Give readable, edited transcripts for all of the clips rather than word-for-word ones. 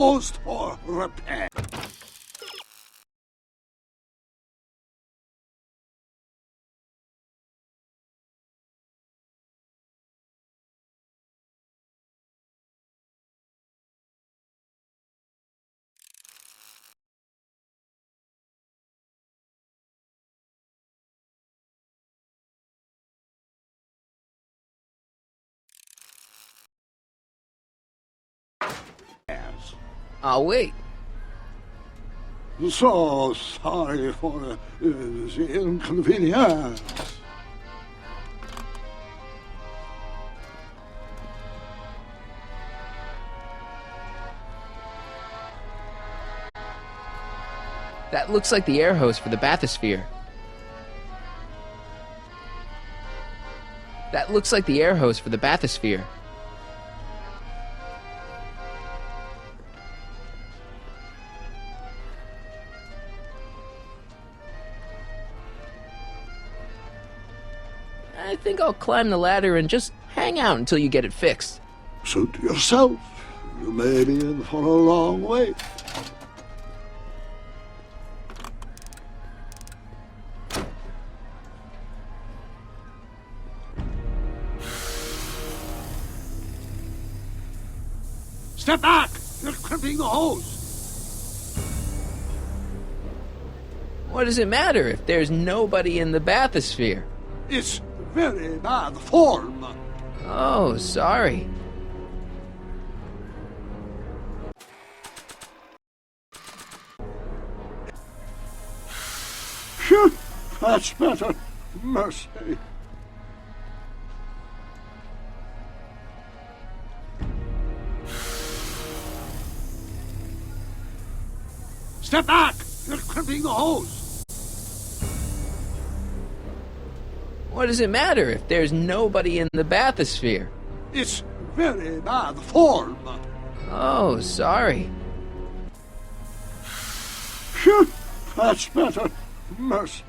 Closed for repair. I'll wait. So sorry for the inconvenience. That looks like the air hose for the bathysphere. That looks like the air hose for the bathysphere. I think I'll climb the ladder and just hang out until you get it fixed. Suit yourself. You may be in for a long wait. Step back! You're crimping the hose! What does it matter if there's nobody in the bathysphere? It's very bad form. Oh, sorry. Phew, that's better. Mercy. Step back! You're crimping the hose! What does it matter if there's nobody in the bathysphere? It's very bad form. Oh, sorry. Phew, that's better. Mercy.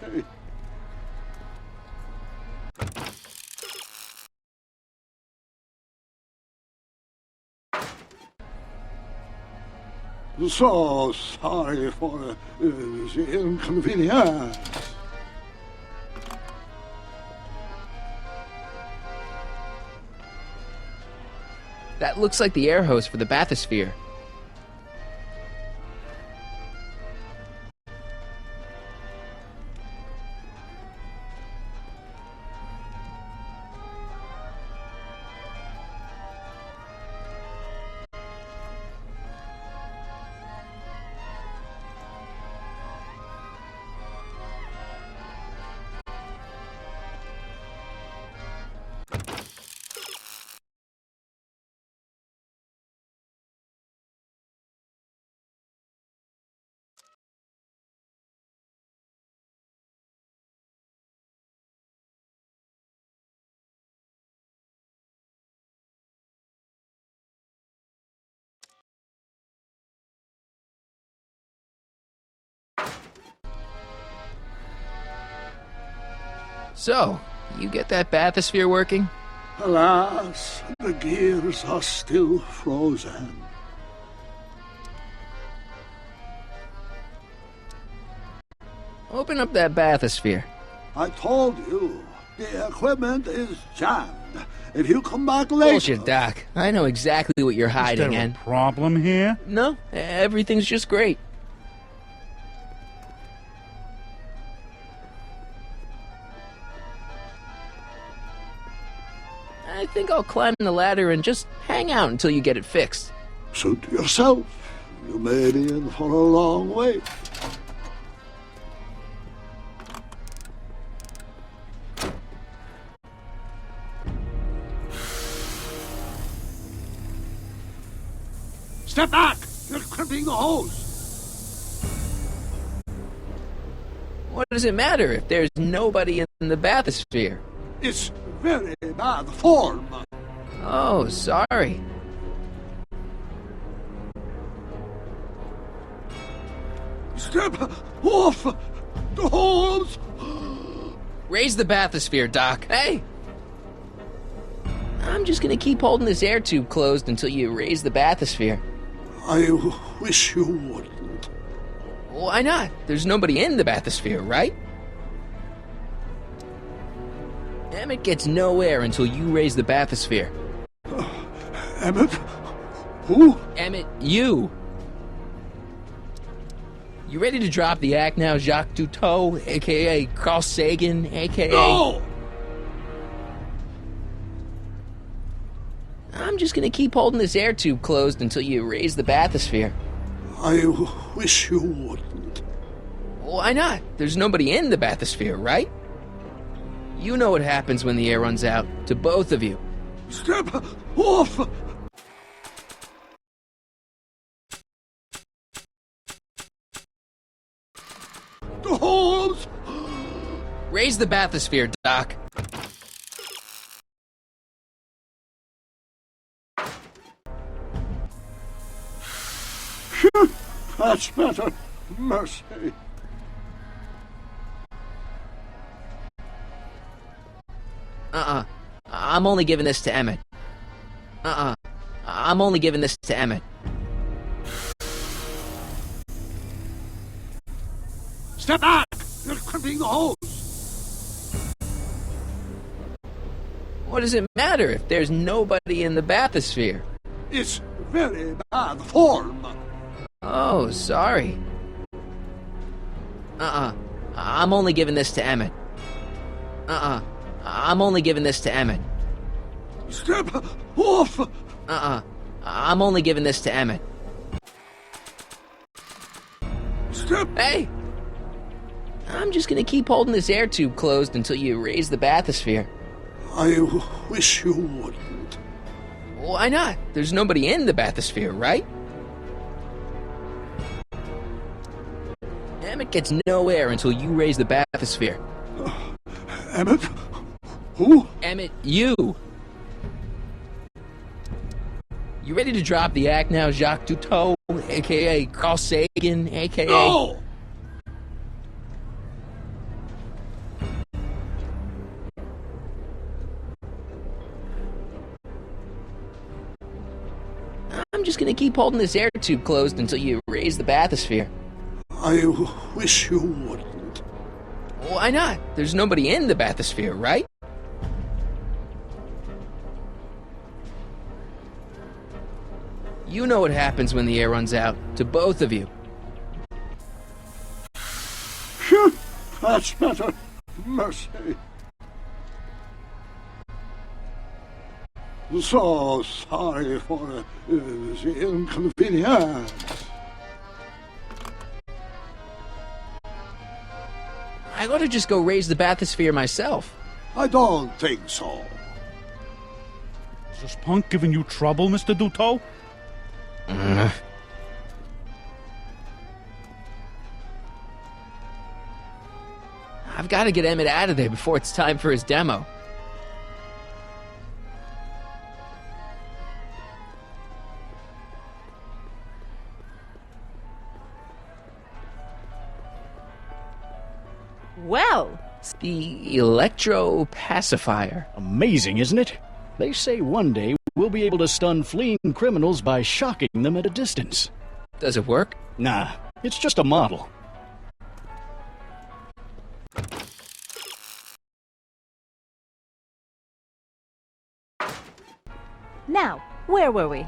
So sorry for the inconvenience. That looks like the air hose for the bathysphere. So, you get that bathysphere working? Alas, the gears are still frozen. Open up that bathysphere. I told you, the equipment is jammed. If you come back later... Bullshit, Doc. I know exactly what you're hiding, Is there and... a problem here? No, everything's just great. I think I'll climb the ladder and just hang out until you get it fixed. Suit yourself. You may be in for a long wait. Step back! You're crimping the hose! What does it matter if there's nobody in the bathysphere? It's very bad form. Oh, sorry. Step off the hose! Raise the bathysphere, Doc. Hey! I'm just gonna keep holding this air tube closed until you raise the bathysphere. I wish you wouldn't. Why not? There's nobody in the bathysphere, right? Emmett gets no air until you raise the bathysphere. Emmett? Who? Emmett, you! You ready to drop the act now, Jacques Cousteau, a.k.a. Carl Sagan, a.k.a.? No! I'm just gonna keep holding this air tube closed until you raise the bathysphere. I wish you wouldn't. Why not? There's nobody in the bathysphere, right? You know what happens when the air runs out, to both of you. Step off! The holes! Raise the bathysphere, Doc. That's better. Mercy. I'm only giving this to Emmett. I'm only giving this to Emmett. Step back! You're crimping the hose! What does it matter if there's nobody in the bathysphere? It's very bad form. Oh, sorry. I'm only giving this to Emmett. I'm only giving this to Emmett. Step off! I'm only giving this to Emmett. Step... Hey! I'm just gonna keep holding this air tube closed until you raise the bathysphere. I wish you wouldn't. Why not? There's nobody in the bathysphere, right? Emmett gets no air until you raise the bathysphere. Emmett? Who? Emmett, you! You ready to drop the act now, Jacques Cousteau, a.k.a. Carl Sagan, a.k.a.? No! I'm just gonna keep holding this air tube closed until you raise the bathysphere. I wish you wouldn't. Why not? There's nobody in the bathysphere, right? You know what happens when the air runs out, to both of you. That's better. Mercy. So sorry for the inconvenience. I ought to just go raise the bathysphere myself. I don't think so. Is this punk giving you trouble, Mr. Duto? I've got to get Emmett out of there before it's time for his demo. Well, The electro pacifier. Amazing, isn't it? They say one day we'll be able to stun fleeing criminals by shocking them at a distance. Does it work? Nah, it's just a model. now, where were we?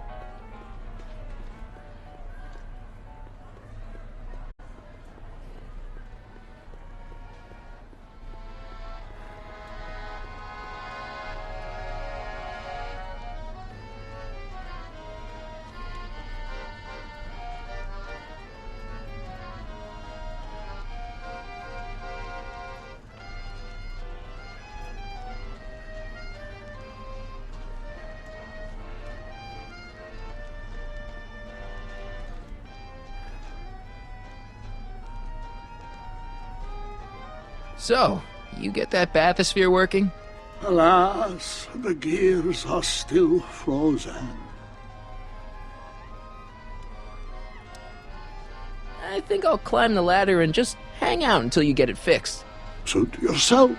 So, you get that bathysphere working? Alas, the gears are still frozen. I think I'll climb the ladder and just hang out until you get it fixed. Suit yourself.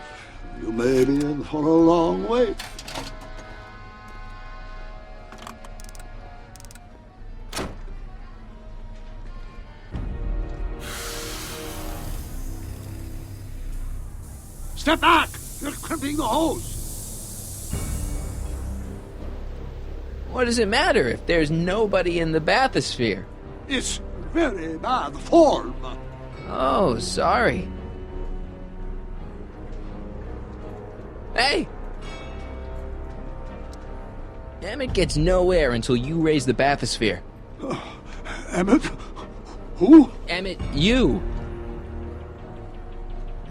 You may be in for a long wait. Step back! You're crimping the hose! What does it matter if there's nobody in the bathysphere? It's very bad form. Oh, sorry. Hey! Emmett gets no air until you raise the bathysphere. Emmett? Who? Emmett, you!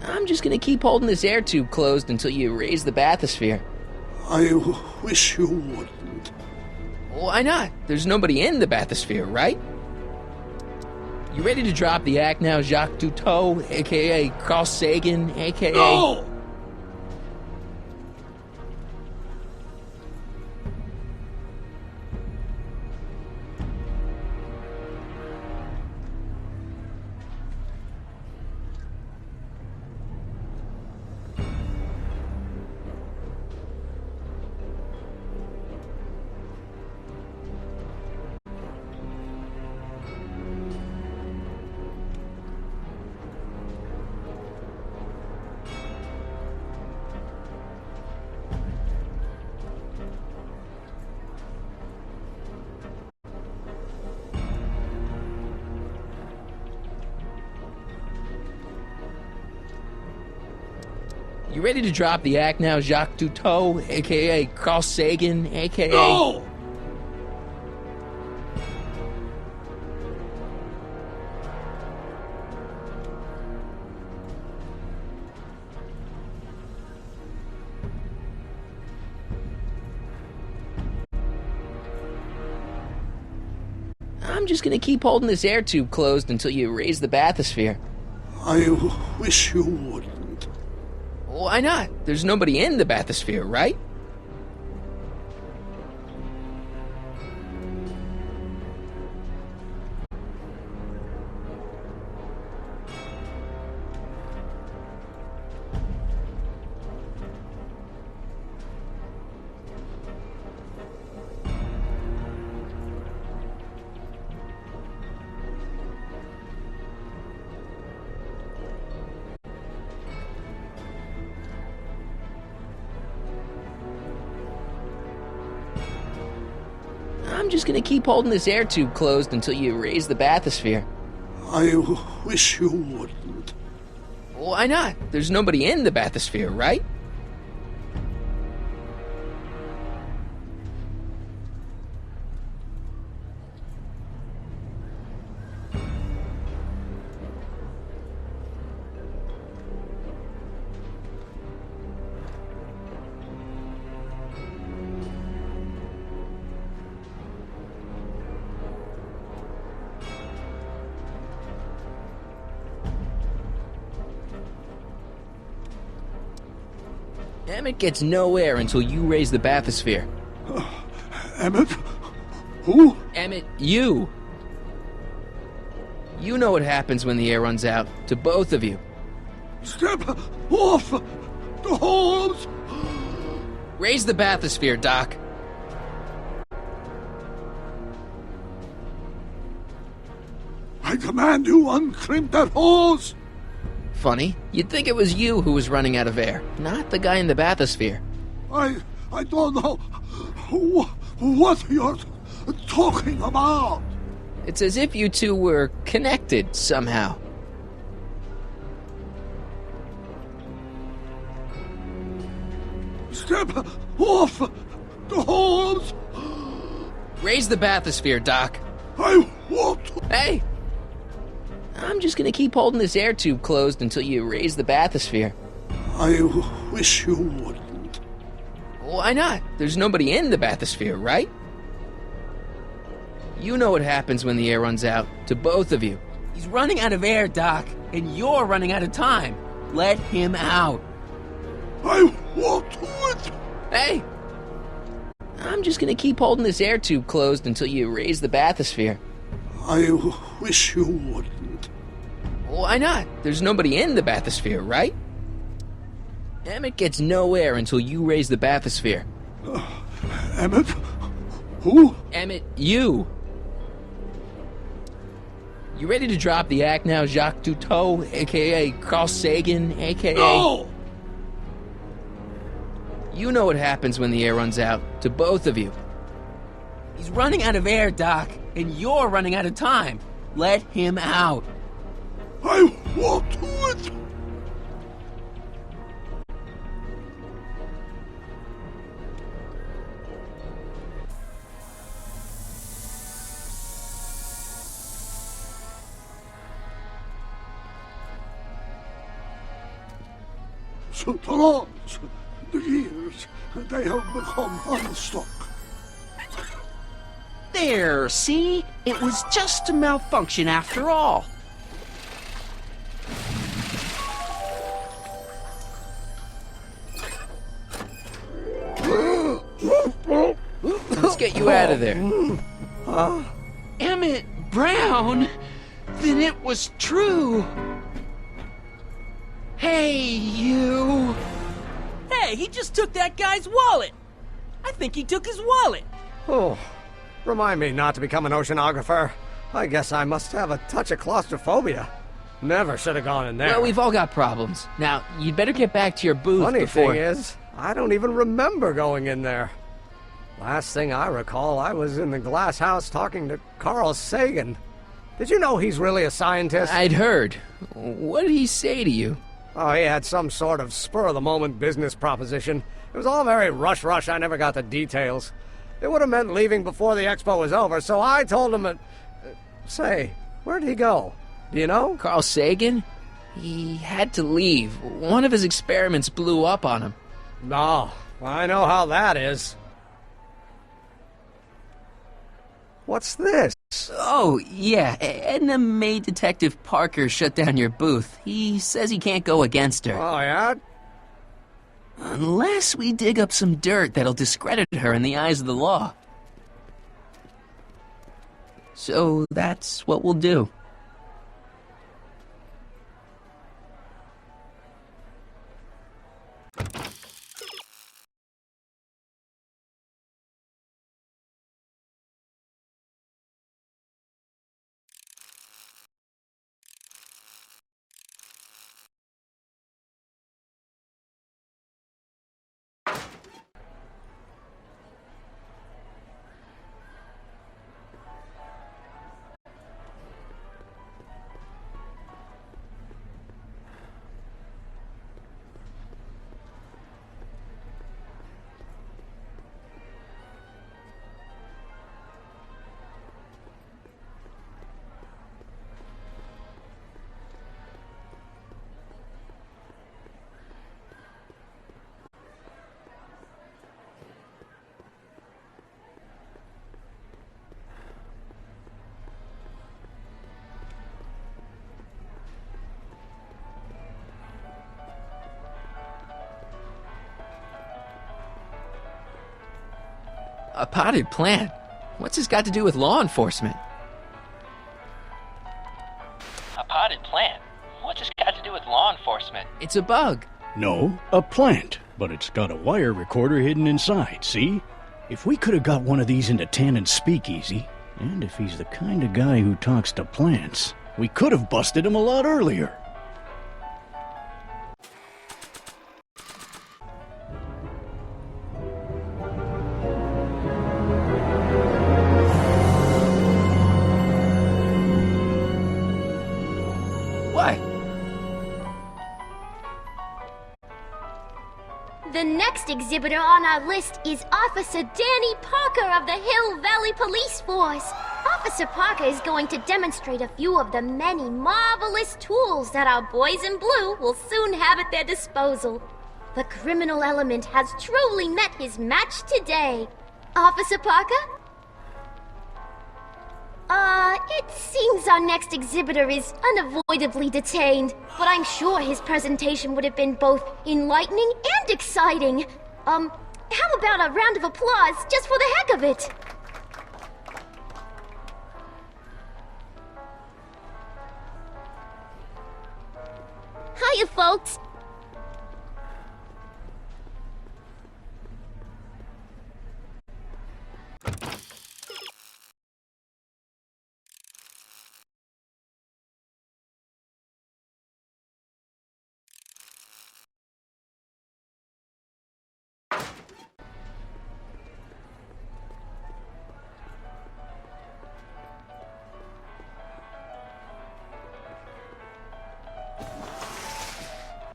I'm just gonna keep holding this air tube closed until you raise the bathysphere. I wish you wouldn't. Why not? There's nobody in the bathysphere, right? You ready to drop the act now, Jacques Cousteau, a.k.a. Carl Sagan, a.k.a. No! You ready to drop the act now, Jacques Cousteau, a.k.a. Carl Sagan, a.k.a. No! I'm just gonna keep holding this air tube closed until you raise the bathysphere. I wish you wouldn't. Why not? There's nobody in the bathysphere, right? I'm just gonna keep holding this air tube closed until you raise the bathysphere. I wish you wouldn't. Why not? There's nobody in the bathysphere, right? Emmett gets no air until you raise the bathysphere. Emmett? Who? Emmett, you! You know what happens when the air runs out, to both of you. Step off the hose! Raise the bathysphere, Doc. I command you uncrimp that hose! Funny, you'd think it was you who was running out of air, not the guy in the bathysphere. I don't know what you're talking about. It's as if you two were connected somehow. Step off the hose! Raise the bathysphere, Doc. I won't. Hey! I'm just gonna keep holding this air tube closed until you raise the bathysphere. I wish you wouldn't. Why not? There's nobody in the bathysphere, right? You know what happens when the air runs out, to both of you. He's running out of air, Doc, and you're running out of time. Let him out. I won't do it. Hey! I'm just gonna keep holding this air tube closed until you raise the bathysphere. I wish you wouldn't. Why not? There's nobody in the bathysphere, right? Emmett gets no air until you raise the bathysphere. Emmett? Who? Emmett, you! You ready to drop the act now, Jacques Cousteau, a.k.a. Carl Sagan, a.k.a. No! You know what happens when the air runs out, to both of you. He's running out of air, Doc, and you're running out of time. Let him out. I won't do it. Superlords, the years, they have become unstuck. There, see? It was just a malfunction after all. Let's get you out of there. Emmett Brown? Then it was true. Hey, you. Hey, he just took that guy's wallet. I think he took his wallet. Oh, remind me not to become an oceanographer. I guess I must have a touch of claustrophobia. Never should have gone in there. Well, we've all got problems. Now, you'd better get back to your booth Funny before... thing is, I don't even remember going in there. Last thing I recall, I was in the glass house talking to Carl Sagan. Did you know he's really a scientist? I'd heard. What did he say to you? Oh, he had some sort of spur-of-the-moment business proposition. It was all very rush. I never got the details. It would have meant leaving before the expo was over, so I told him that... Say, where'd he go? Do you know? Carl Sagan? He had to leave. One of his experiments blew up on him. No, I know how that is. What's this? Oh, yeah, Edna made Detective Parker shut down your booth. He says he can't go against her. Oh, yeah? Unless we dig up some dirt that'll discredit her in the eyes of the law. So that's what we'll do. A potted plant? What's this got to do with law enforcement? A potted plant? What's this got to do with law enforcement? It's a bug. No, a plant, but it's got a wire recorder hidden inside, see? If we could have got one of these into Tannen's speakeasy, and if he's the kind of guy who talks to plants, we could have busted him a lot earlier. What? The next exhibitor on our list is Officer Danny Parker of the Hill Valley Police Force. Officer Parker is going to demonstrate a few of the many marvelous tools that our boys in blue will soon have at their disposal. The criminal element has truly met his match today. Officer Parker? It seems our next exhibitor is unavoidably detained, but I'm sure his presentation would have been both enlightening and exciting. How about a round of applause just for the heck of it? Hiya, folks.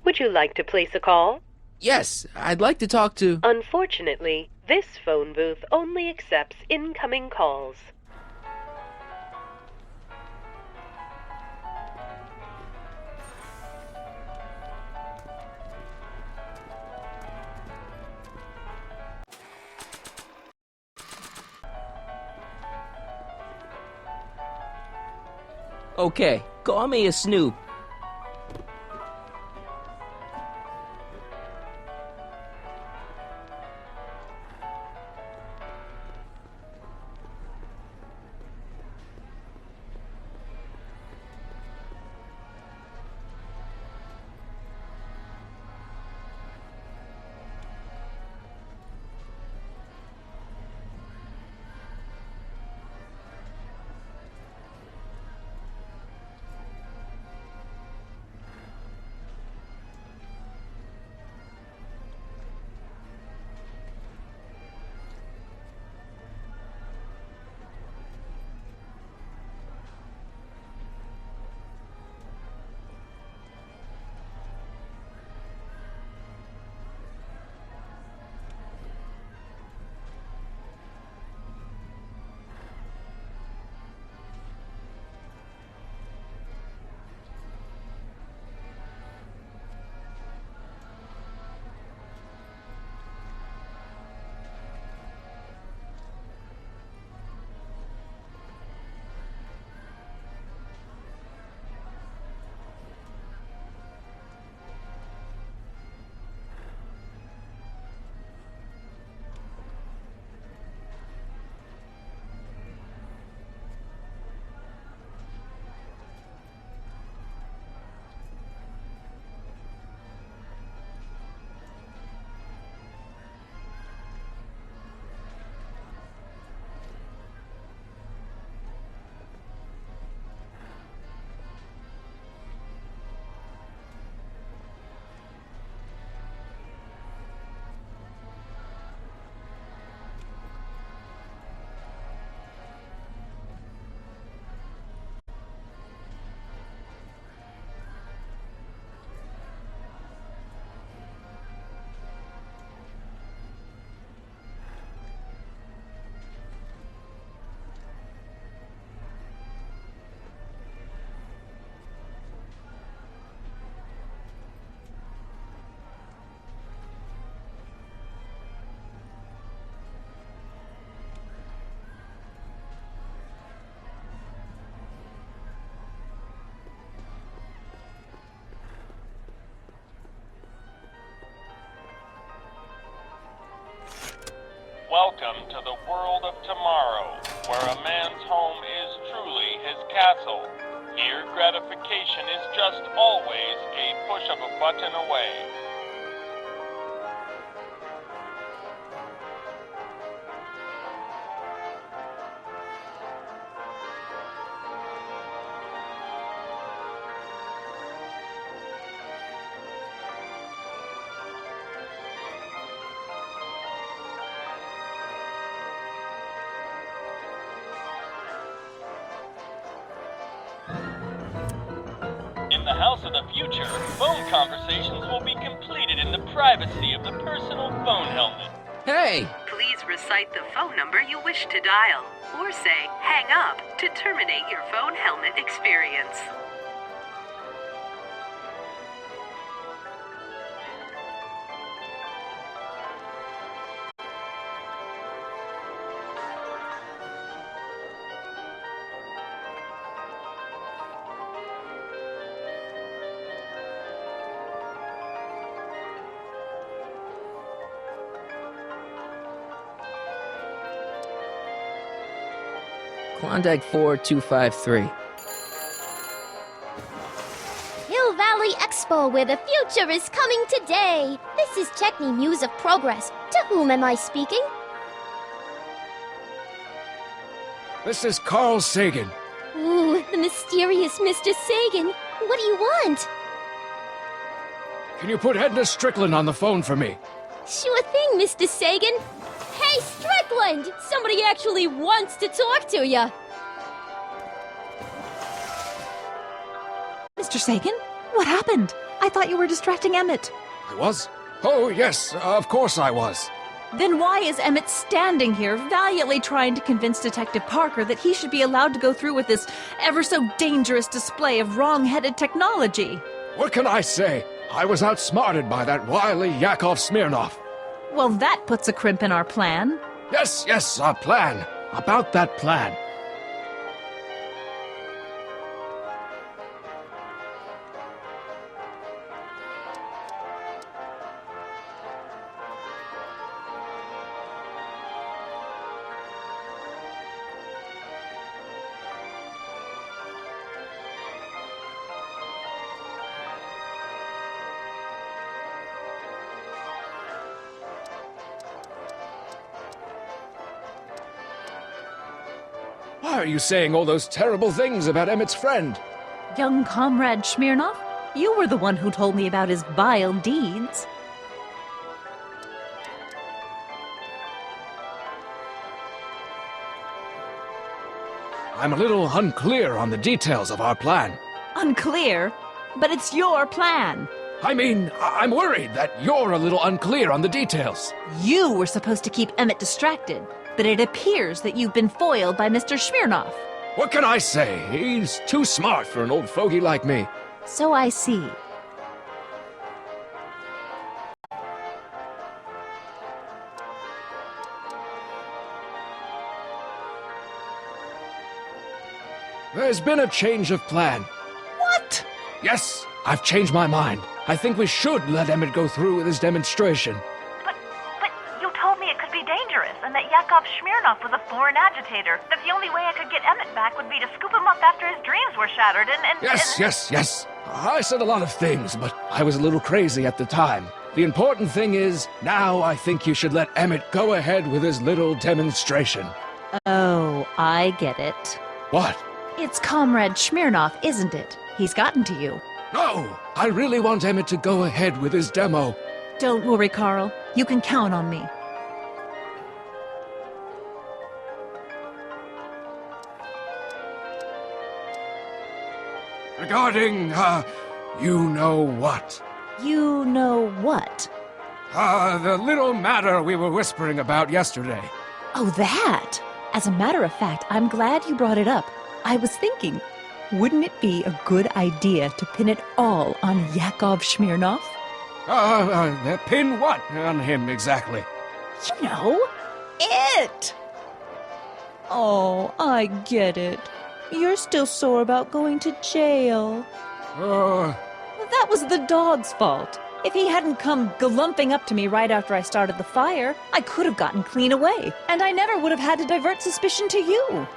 Would you like to place a call? Yes, I'd like to talk to... Unfortunately, this phone booth only accepts incoming calls. Okay, call me a snoop. Welcome to the world of tomorrow, where a man's home is truly his castle. Here, gratification is just always a push of a button away. In the house of the future, phone conversations will be completed in the privacy of the personal phone helmet. Hey! Please recite the phone number you wish to dial, or say hang up to terminate your phone helmet experience. Klondike 4253. Hill Valley Expo, where the future is coming today. This is Checkney Muse of Progress. To whom am I speaking? This is Carl Sagan. Ooh, the mysterious Mr. Sagan. What do you want? Can you put Edna Strickland on the phone for me? Sure thing, Mr. Sagan. Hey, Strickland! Somebody actually wants to talk to you. Mr. Sagan, what happened? I thought you were distracting Emmett. I was? Oh, yes, of course I was. Then why is Emmett standing here, valiantly trying to convince Detective Parker that he should be allowed to go through with this ever so dangerous display of wrong-headed technology? What can I say? I was outsmarted by that wily Yakov Smirnov. Well, that puts a crimp in our plan. Yes, our plan. About that plan. Why are you saying all those terrible things about Emmett's friend? Young comrade Smirnov, you were the one who told me about his vile deeds. I'm a little unclear on the details of our plan. Unclear? But it's your plan. I mean, I'm worried that you're a little unclear on the details. You were supposed to keep Emmett distracted, but it appears that you've been foiled by Mr. Smirnov. What can I say? He's too smart for an old fogey like me. So I see. There's been a change of plan. What? Yes, I've changed my mind. I think we should let Emmett go through with his demonstration. But you told me it could be dangerous, and that Yakov Smirnov was a foreign agitator. That the only way I could get Emmett back would be to scoop him up after his dreams were shattered, and... Yes. I said a lot of things, but I was a little crazy at the time. The important thing is, now I think you should let Emmett go ahead with his little demonstration. Oh, I get it. What? It's Comrade Smirnov, isn't it? He's gotten to you. No! I really want Emmett to go ahead with his demo. Don't worry, Carl. You can count on me. Regarding, you know what? You know what? The little matter we were whispering about yesterday. Oh, that! As a matter of fact, I'm glad you brought it up. I was thinking, wouldn't it be a good idea to pin it all on Yakov Smirnov? Pin what on him exactly? You know, it! Oh, I get it. You're still sore about going to jail. That was the dog's fault. If he hadn't come galumping up to me right after I started the fire, I could have gotten clean away, and I never would have had to divert suspicion to you.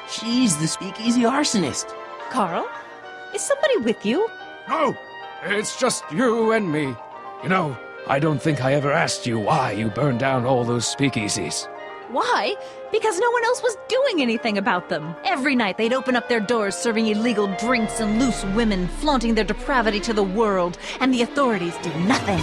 She's the speakeasy arsonist. Carl, is somebody with you? No, it's just you and me. You know, I don't think I ever asked you why you burned down all those speakeasies. Why? Because no one else was doing anything about them. Every night they'd open up their doors serving illegal drinks and loose women, flaunting their depravity to the world, and the authorities did nothing.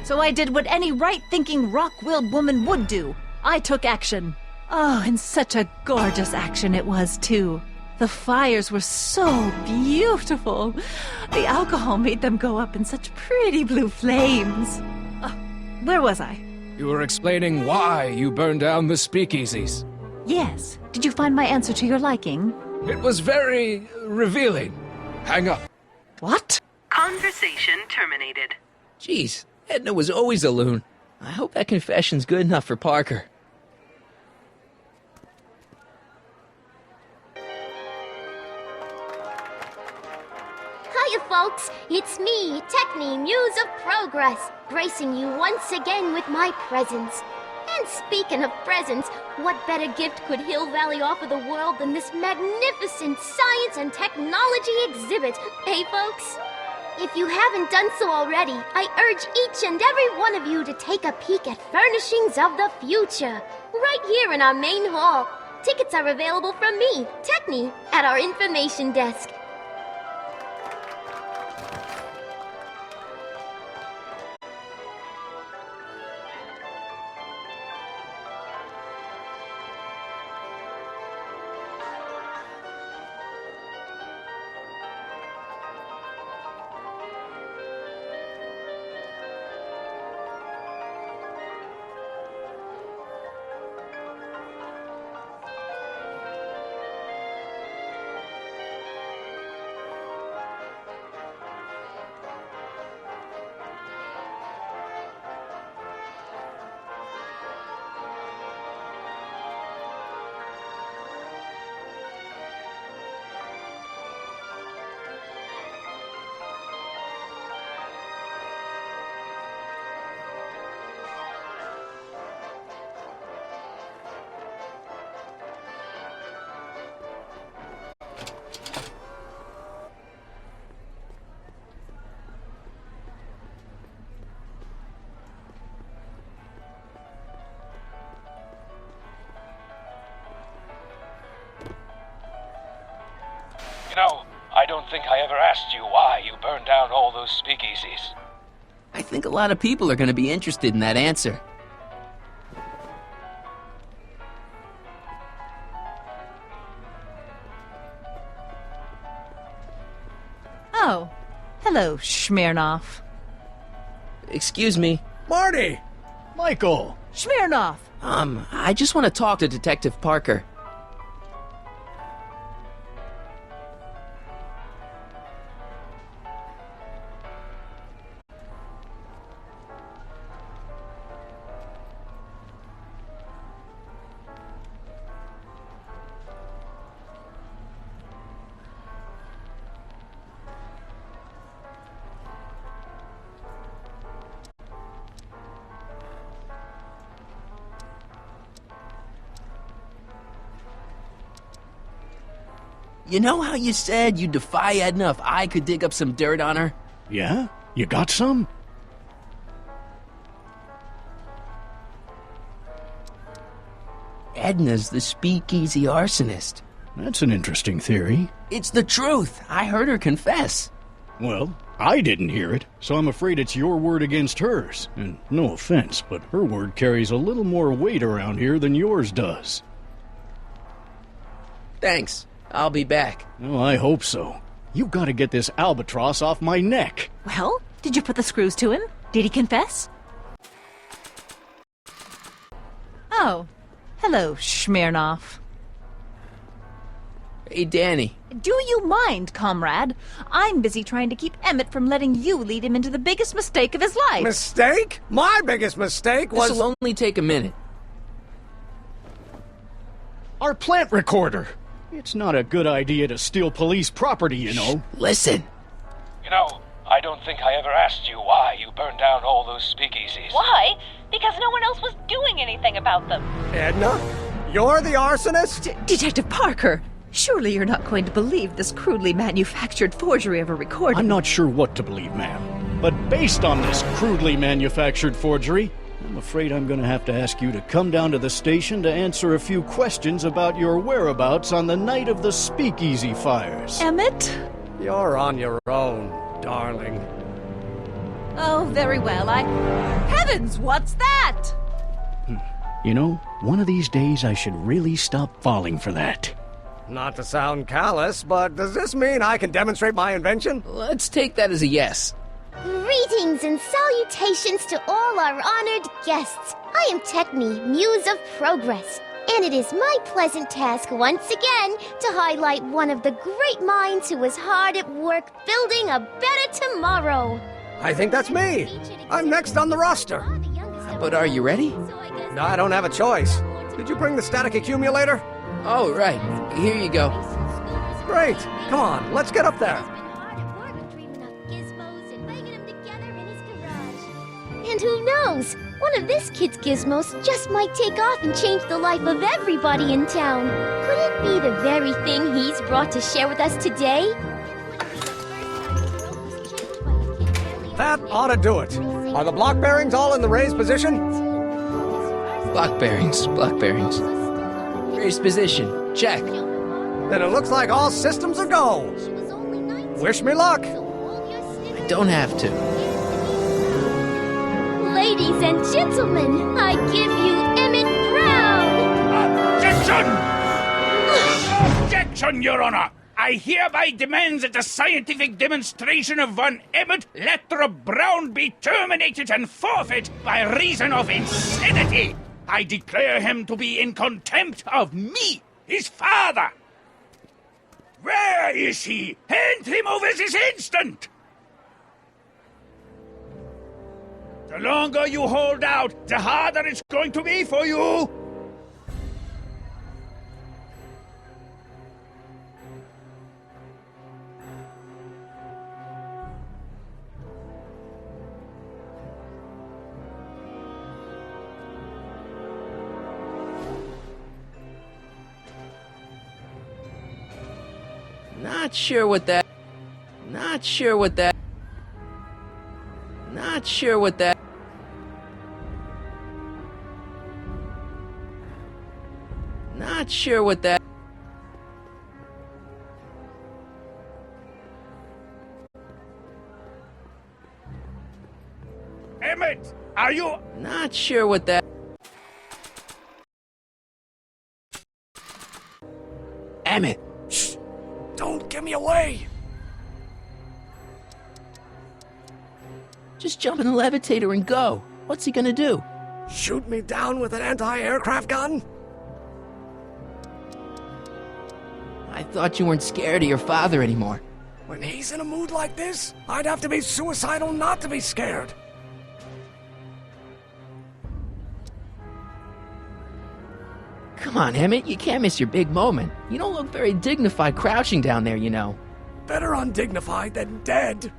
So I did what any right-thinking, rock-willed woman would do. I took action. Oh, and such a gorgeous action it was, too. The fires were so beautiful. The alcohol made them go up in such pretty blue flames. Where was I? You were explaining why you burned down the speakeasies. Yes. Did you find my answer to your liking? It was very revealing. Hang up. What? Conversation terminated. Jeez, Edna was always a loon. I hope that confession's good enough for Parker. Hiya, folks. It's me, Techni, Muse of Progress, gracing you once again with my presence. And speaking of presents, what better gift could Hill Valley offer the world than this magnificent science and technology exhibit, hey, folks? If you haven't done so already, I urge each and every one of you to take a peek at Furnishings of the Future, right here in our main hall. Tickets are available from me, Techni, at our information desk. You know, I don't think I ever asked you why you burned down all those speakeasies. I think a lot of people are going to be interested in that answer. Oh, hello, Smirnoff. Excuse me. Marty! Michael! Smirnoff! I just want to talk to Detective Parker. You know how you said you'd defy Edna if I could dig up some dirt on her? Yeah? You got some? Edna's the speakeasy arsonist. That's an interesting theory. It's the truth. I heard her confess. Well, I didn't hear it, so I'm afraid it's your word against hers. And no offense, but her word carries a little more weight around here than yours does. Thanks. I'll be back. Oh, I hope so. You've got to get this albatross off my neck. Well, did you put the screws to him? Did he confess? Oh, hello, Smirnoff. Hey, Danny. Do you mind, comrade? I'm busy trying to keep Emmett from letting you lead him into the biggest mistake of his life. Mistake? My biggest mistake was... This'll only take a minute. Our plant recorder! It's not a good idea to steal police property, you know. Listen. You know, I don't think I ever asked you why you burned down all those speakeasies. Why? Because no one else was doing anything about them. Edna? You're the arsonist? Detective Parker, surely you're not going to believe this crudely manufactured forgery of a recording. I'm not sure what to believe, ma'am. But based on this crudely manufactured forgery, I'm afraid I'm going to have to ask you to come down to the station to answer a few questions about your whereabouts on the night of the speakeasy fires. Emmett? You're on your own, darling. Oh, very well. Heavens, what's that? You know, one of these days I should really stop falling for that. Not to sound callous, but does this mean I can demonstrate my invention? Let's take that as a yes. Greetings and salutations to all our honored guests. I am Techne, Muse of Progress, and it is my pleasant task once again to highlight one of the great minds who was hard at work building a better tomorrow. I think that's me. I'm next on the roster. But are you ready? No, I don't have a choice. Did you bring the static accumulator? Oh, right. Here you go. Great. Come on, let's get up there. And who knows? One of this kid's gizmos just might take off and change the life of everybody in town. Could it be the very thing he's brought to share with us today? That ought to do it. Are the block bearings all in the raised position? Block bearings. Raised position. Check. Then it looks like all systems are go. Wish me luck. I don't have to. Ladies and gentlemen, I give you Emmett Brown! Objection! Objection, Your Honor! I hereby demand that the scientific demonstration of one Emmett Letter Brown be terminated and forfeit by reason of insanity. I declare him to be in contempt of me, his father. Where is he? Hand him over this instant! The longer you hold out, the harder it's going to be for you! Not sure what that... Not sure what that... Emmett, are you... Not sure what that... Emmett! Shh! Don't give me away! Just jump in the levitator and go. What's he gonna do? Shoot me down with an anti-aircraft gun? I thought you weren't scared of your father anymore. When he's in a mood like this, I'd have to be suicidal not to be scared. Come on, Emmett, you can't miss your big moment. You don't look very dignified crouching down there, you know. Better undignified than dead.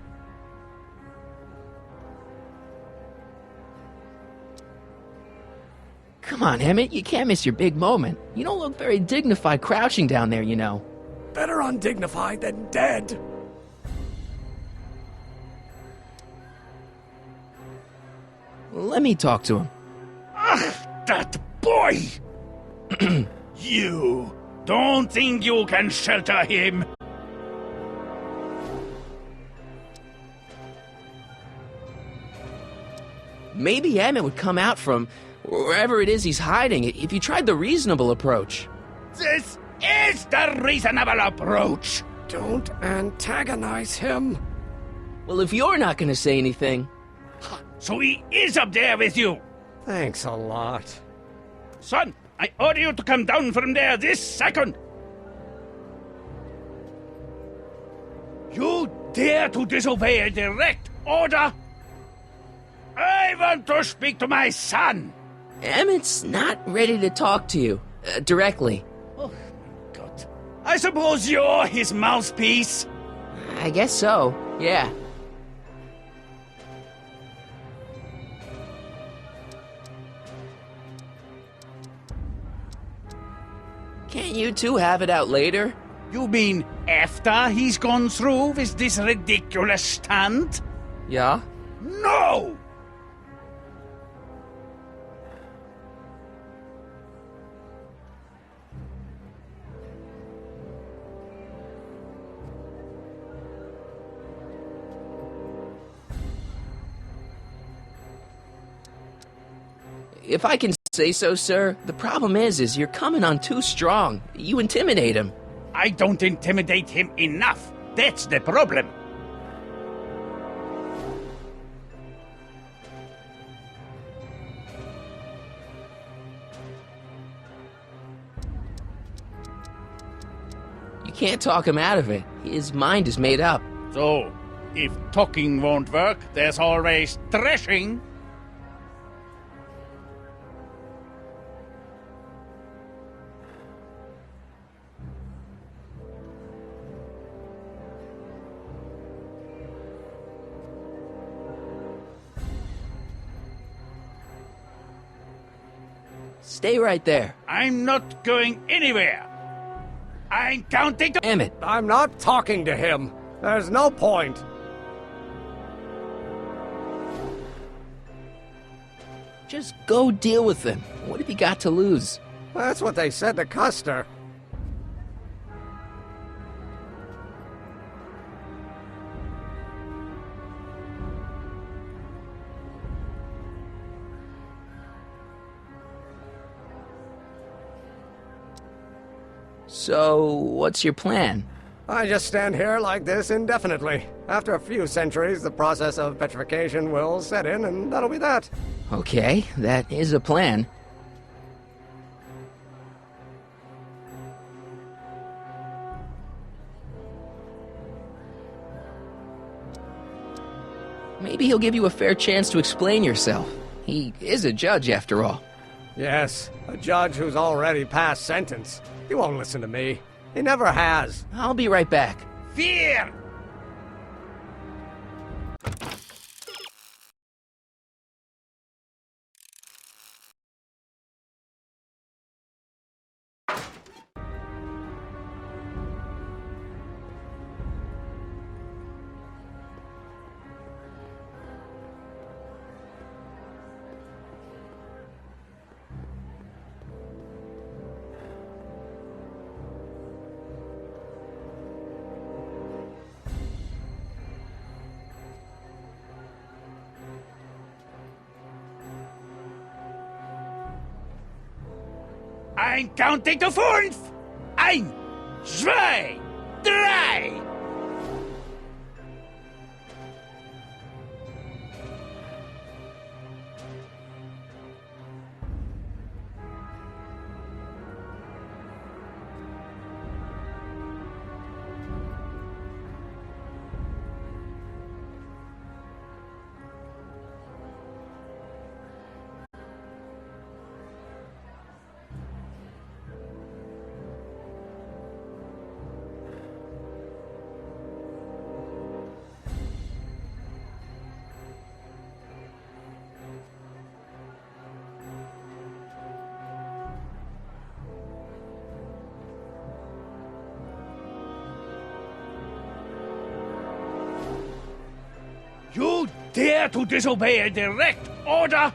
Come on, Emmett, you can't miss your big moment. You don't look very dignified crouching down there, you know. Better undignified than dead. Let me talk to him. Ugh, that boy! You don't think you can shelter him? Maybe Emmett would come out from wherever it is he's hiding if you tried the reasonable approach. This is the reasonable approach. Don't antagonize him. Well, if you're not gonna say anything... So he is up there with you. Thanks a lot. Son, I order you to come down from there this second. You dare to disobey a direct order? I want to speak to my son. Emmett's not ready to talk to you, directly. Oh, God. I suppose you're his mouthpiece? I guess so, yeah. Can't you two have it out later? You mean after he's gone through with this ridiculous stunt? Yeah? No! If I can say so, sir, the problem is you're coming on too strong. You intimidate him. I don't intimidate him enough. That's the problem. You can't talk him out of it. His mind is made up. So, if talking won't work, there's always thrashing. Stay right there. I'm not going anywhere. I'm counting to... Emmett. I'm not talking to him. There's no point. Just go deal with him. What have you got to lose? That's what they said to Custer. So, what's your plan? I just stand here like this indefinitely. After a few centuries, the process of petrification will set in, and that'll be that. Okay, that is a plan. Maybe he'll give you a fair chance to explain yourself. He is a judge, after all. Yes, a judge who's already passed sentence. He won't listen to me. He never has. I'll be right back. Fear! I'm counting to 5. 1, 2, 3. You dare to disobey a direct order?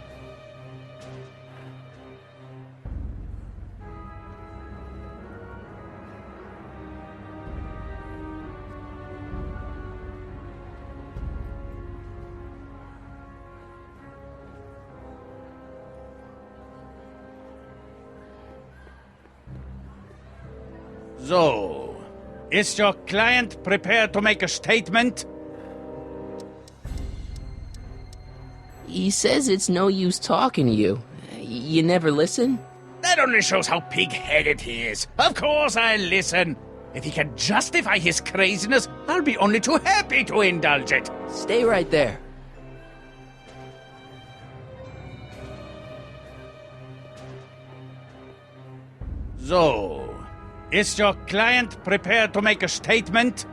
So, is your client prepared to make a statement? He says it's no use talking to you. You never listen? That only shows how pig-headed he is. Of course I'll listen. If he can justify his craziness, I'll be only too happy to indulge it. Stay right there. So, is your client prepared to make a statement?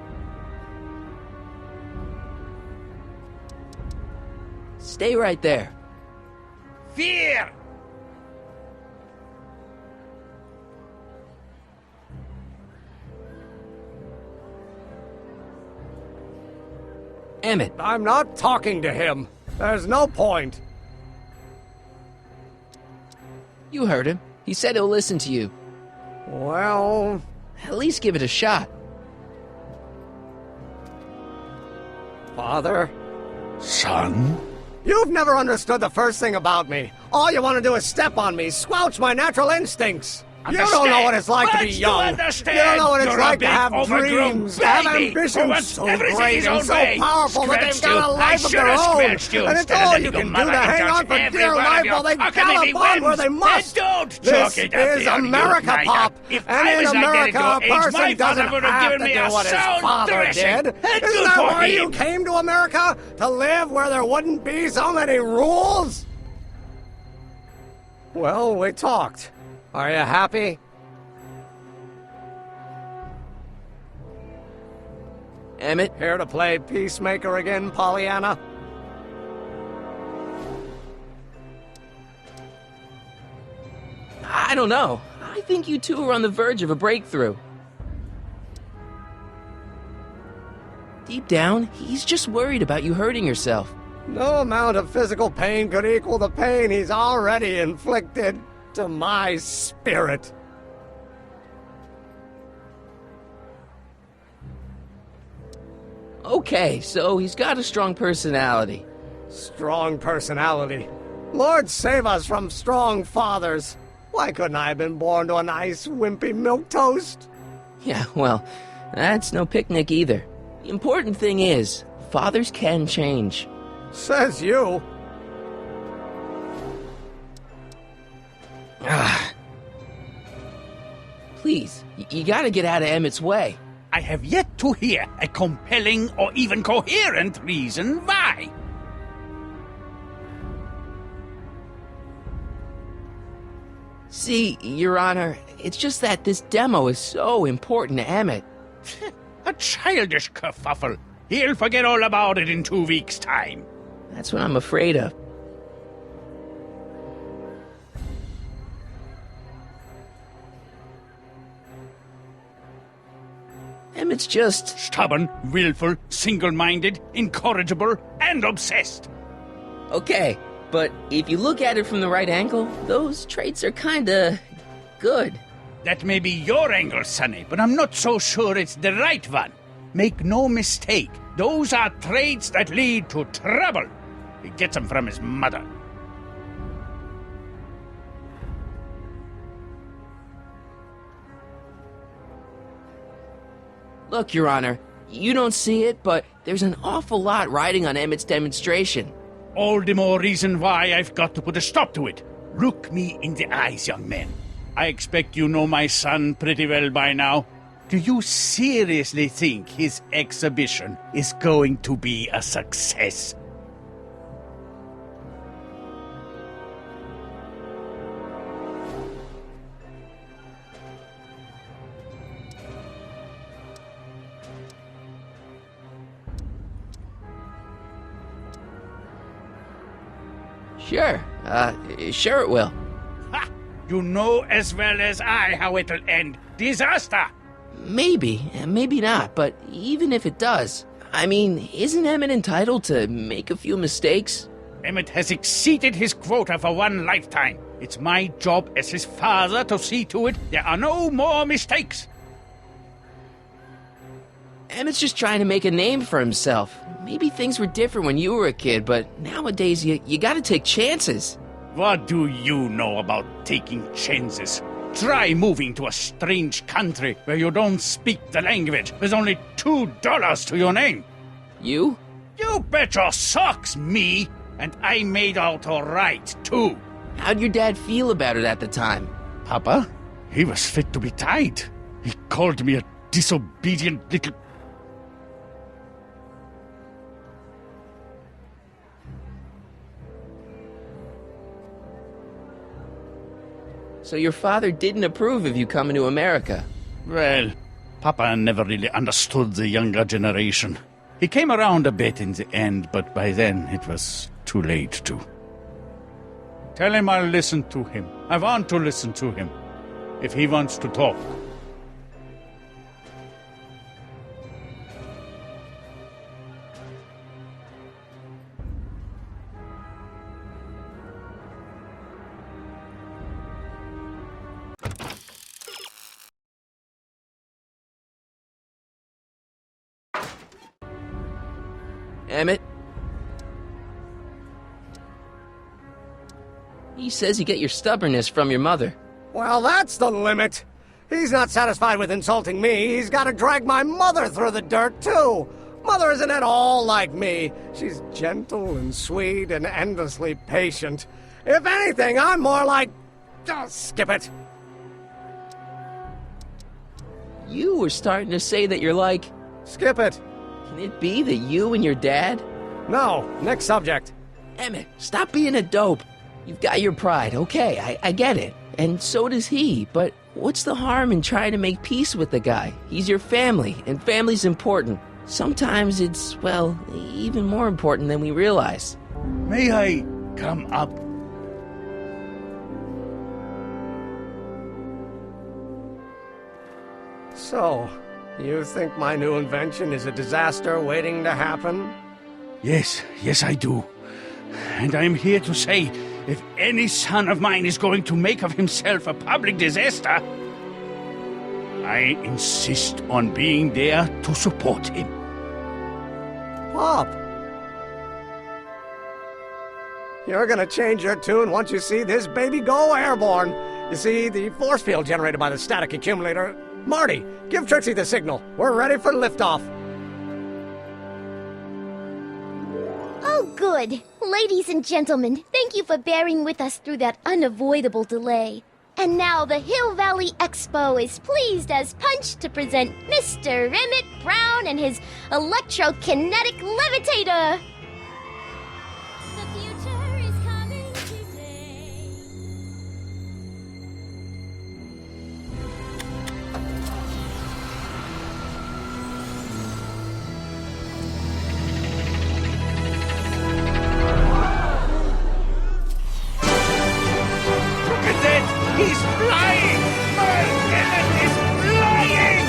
Stay right there. Fear! Emmett. I'm not talking to him. There's no point. You heard him. He said he'll listen to you. Well... At least give it a shot. Father? Son? You've never understood the first thing about me. All you want to do is step on me, squelch my natural instincts. You don't know what it's like to be young. You don't know what it's like to have dreams, have ambitions so great and so powerful that they've got a life of their own. And it's all you can do to hang on for dear life while they gallop on where they must. This is America, Pop. And in America, a person doesn't have to do what his father did. Isn't that why you came to America? To live where there wouldn't be so many rules? Well, we talked. Are you happy? Emmett? Here to play peacemaker again, Pollyanna? I don't know. I think you two are on the verge of a breakthrough. Deep down, he's just worried about you hurting yourself. No amount of physical pain could equal the pain he's already inflicted to my spirit. Okay, so he's got a strong personality. Strong personality. Lord save us from strong fathers. Why couldn't I have been born to a nice, wimpy milquetoast? Yeah, well, that's no picnic either. The important thing is, fathers can change. Says you. Please, you gotta get out of Emmett's way. I have yet to hear a compelling or even coherent reason why. See, Your Honor, it's just that this demo is so important to Emmett. A childish kerfuffle. He'll forget all about it in 2 weeks' time. That's what I'm afraid of. Emmett's just... stubborn, willful, single-minded, incorrigible, and obsessed. Okay, but if you look at it from the right angle, those traits are kinda... good. That may be your angle, Sonny, but I'm not so sure it's the right one. Make no mistake, those are traits that lead to trouble. He gets them from his mother. Look, Your Honor, you don't see it, but there's an awful lot riding on Emmett's demonstration. All the more reason why I've got to put a stop to it. Look me in the eyes, young man. I expect you know my son pretty well by now. Do you seriously think his exhibition is going to be a success? Sure it will. Ha! You know as well as I how it'll end. Disaster! Maybe, maybe not, but even if it does, I mean, isn't Emmett entitled to make a few mistakes? Emmett has exceeded his quota for one lifetime. It's my job as his father to see to it there are no more mistakes. Emmett's just trying to make a name for himself. Maybe things were different when you were a kid, but nowadays you gotta take chances. What do you know about taking chances? Try moving to a strange country where you don't speak the language with only $2 to your name. You? You bet your socks, me! And I made out all right, too. How'd your dad feel about it at the time? Papa? He was fit to be tied. He called me a disobedient little... So your father didn't approve of you coming to America? Well, Papa never really understood the younger generation. He came around a bit in the end, but by then it was too late to. Tell him I'll listen to him. I want to listen to him. If he wants to talk. Emmett? He says you get your stubbornness from your mother. Well, that's the limit. He's not satisfied with insulting me. He's got to drag my mother through the dirt, too. Mother isn't at all like me. She's gentle and sweet and endlessly patient. If anything, I'm more like... Oh, skip it. You were starting to say that you're like... Skip it. Can it be that you and your dad? No, next subject. Emmett, stop being a dope. You've got your pride, okay, I get it. And so does he, but what's the harm in trying to make peace with the guy? He's your family, and family's important. Sometimes it's, well, even more important than we realize. May I come up? So, you think my new invention is a disaster waiting to happen? Yes, I do. And I'm here to say, if any son of mine is going to make of himself a public disaster, I insist on being there to support him. Pop! You're gonna change your tune once you see this baby go airborne. You see, the force field generated by the static accumulator... Marty, give Trixie the signal. We're ready for liftoff. Oh, good. Ladies and gentlemen, thank you for bearing with us through that unavoidable delay. And now the Hill Valley Expo is pleased as punch to present Mr. Emmett Brown and his electrokinetic levitator. The future is coming today. Look at that! He's flying! My Emmett is flying!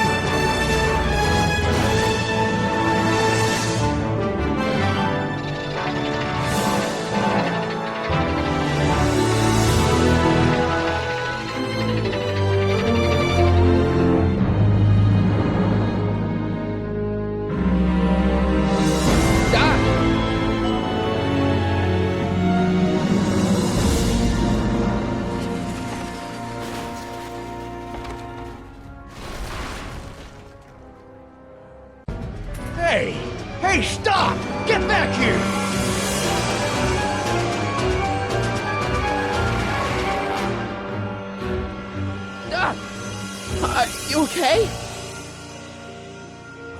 Hey, stop! Get back here! Doc! Are you okay?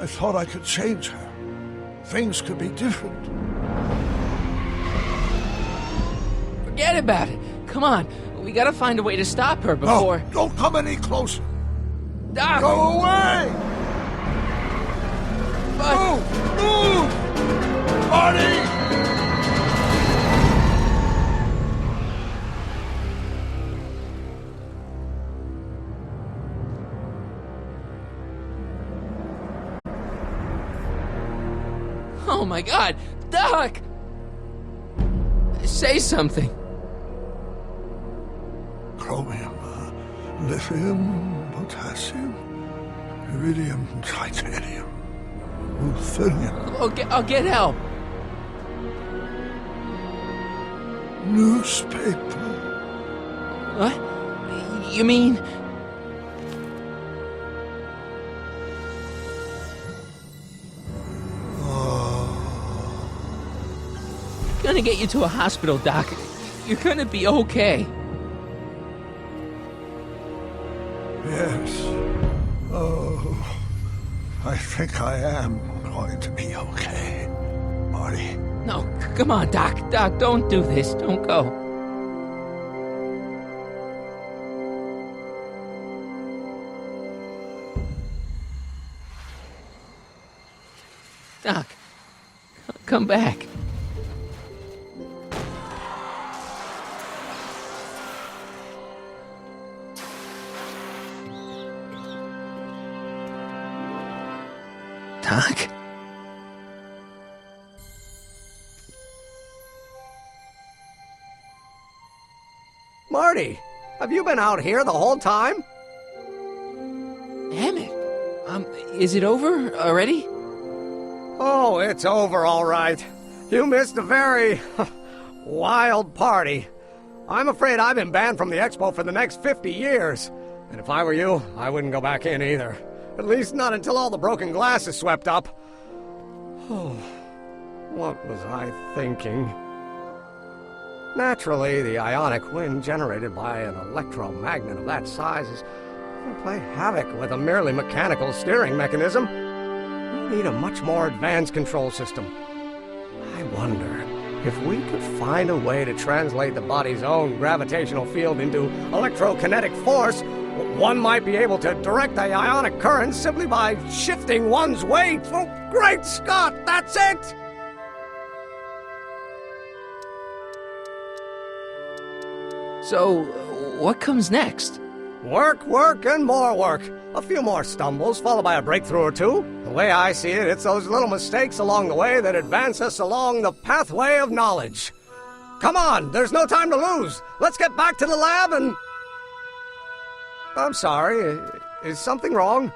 I thought I could change her. Things could be different. Forget about it. Come on. We gotta find a way to stop her before... No, don't come any closer. Doc! Go away! But... Move! Marty! Oh my God! Doc! Say something. Chromium, lithium, potassium, iridium, titanium, ruthenium. I'll get help. Newspaper. What? You mean... Gonna get you to a hospital, Doc. You're gonna be okay. Yes. Oh, I think I am going to be okay, Marty. No, come on, Doc. Doc, don't do this. Don't go. Doc, come back. Doc? Marty, have you been out here the whole time? Damn it. Is it over already? Oh, it's over all right. You missed a very wild party. I'm afraid I've been banned from the expo for the next 50 years. And if I were you, I wouldn't go back in either. At least not until all the broken glass is swept up. Oh, what was I thinking? Naturally, the ionic wind generated by an electromagnet of that size is going to play havoc with a merely mechanical steering mechanism. We need a much more advanced control system. I wonder if we could find a way to translate the body's own gravitational field into electrokinetic force. One might be able to direct the ionic current simply by shifting one's weight. Oh, great Scott, that's it! So, what comes next? Work, work, and more work. A few more stumbles, followed by a breakthrough or two. The way I see it, it's those little mistakes along the way that advance us along the pathway of knowledge. Come on, there's no time to lose. Let's get back to the lab and... I'm sorry, is something wrong?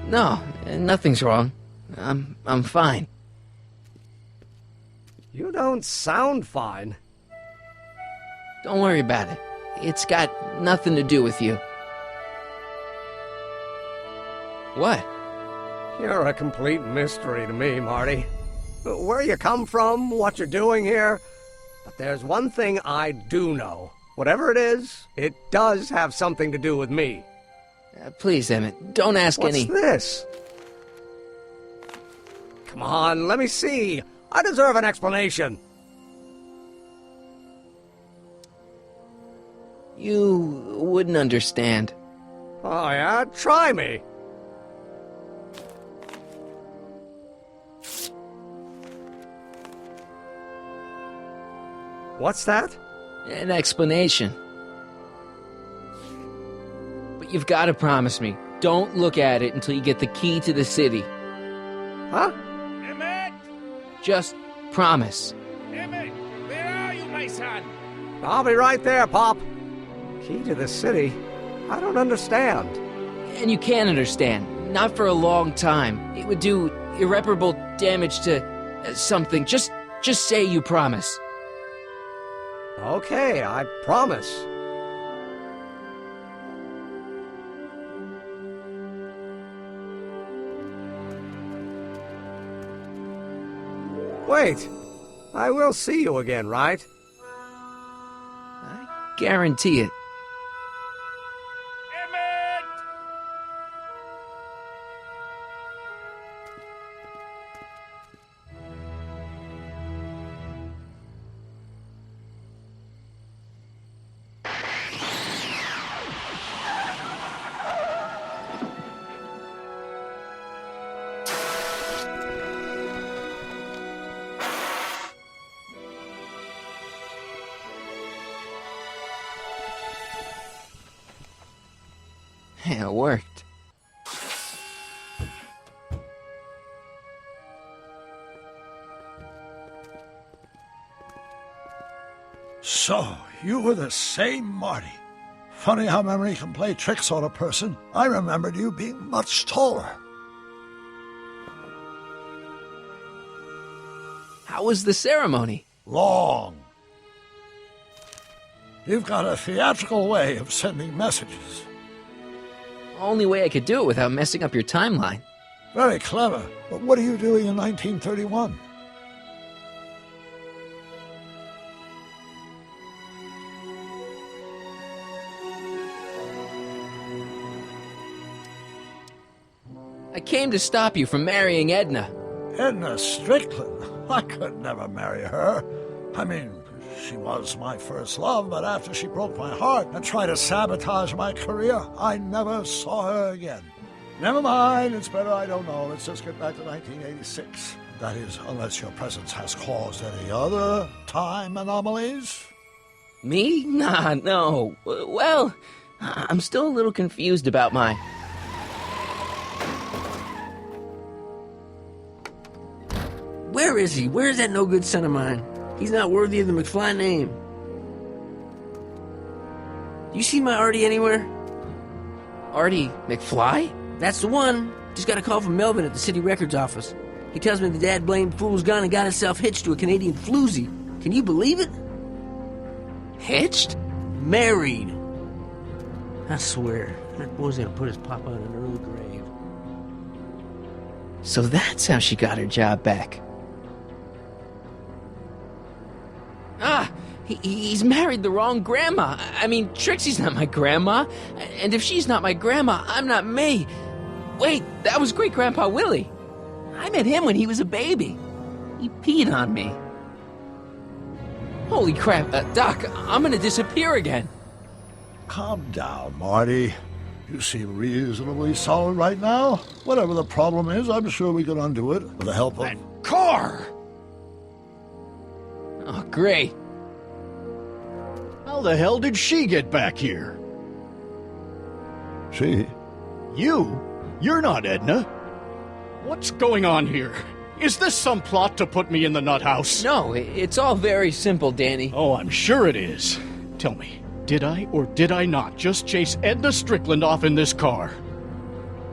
No, nothing's wrong. I'm fine. You don't sound fine. Don't worry about it. It's got nothing to do with you. What? You're a complete mystery to me, Marty. Where you come from, what you're doing here. But there's one thing I do know. Whatever it is, it does have something to do with me. Please, Emmett, don't ask any... What's this? Come on, let me see. I deserve an explanation. You wouldn't understand. Oh, yeah? Try me. What's that? An explanation. But you've got to promise me, don't look at it until you get the key to the city. Huh? Emmett! Just promise. Emmett, where are you, my son? I'll be right there, Pop. Key to the city? I don't understand. And you can't understand. Not for a long time. It would do irreparable damage to something. Just say you promise. Okay, I promise. Wait, I will see you again, right? I guarantee it. Yeah, it worked. So, you were the same Marty. Funny how memory can play tricks on a person. I remembered you being much taller. How was the ceremony? Long. You've got a theatrical way of sending messages. Only way I could do it without messing up your timeline. Very clever. But what are you doing in 1931? I came to stop you from marrying Edna. Edna Strickland? I could never marry her. I mean, she was my first love, but after she broke my heart and tried to sabotage my career, I never saw her again. Never mind, it's better I don't know. Let's just get back to 1986. That is, unless your presence has caused any other time anomalies. Me? Nah, no. Well, I'm still a little confused about my... Where is he? Where's that no-good son of mine? He's not worthy of the McFly name. You see my Artie anywhere? Artie McFly? That's the one. Just got a call from Melvin at the city records office. He tells me the dad-blamed fool's gone and got himself hitched to a Canadian floozy. Can you believe it? Hitched? Married. I swear, that boy's gonna put his papa in an early grave. So that's how she got her job back. Ah, he's married the wrong grandma. I mean, Trixie's not my grandma. And if she's not my grandma, I'm not me. Wait, that was Great-Grandpa Willie. I met him when he was a baby. He peed on me. Holy crap, Doc, I'm gonna disappear again. Calm down, Marty. You seem reasonably solid right now. Whatever the problem is, I'm sure we can undo it with the help of... That car! Oh, great. How the hell did she get back here? She? You? You're not Edna. What's going on here? Is this some plot to put me in the nut house? No, it's all very simple, Danny. Oh, I'm sure it is. Tell me, did I or did I not just chase Edna Strickland off in this car?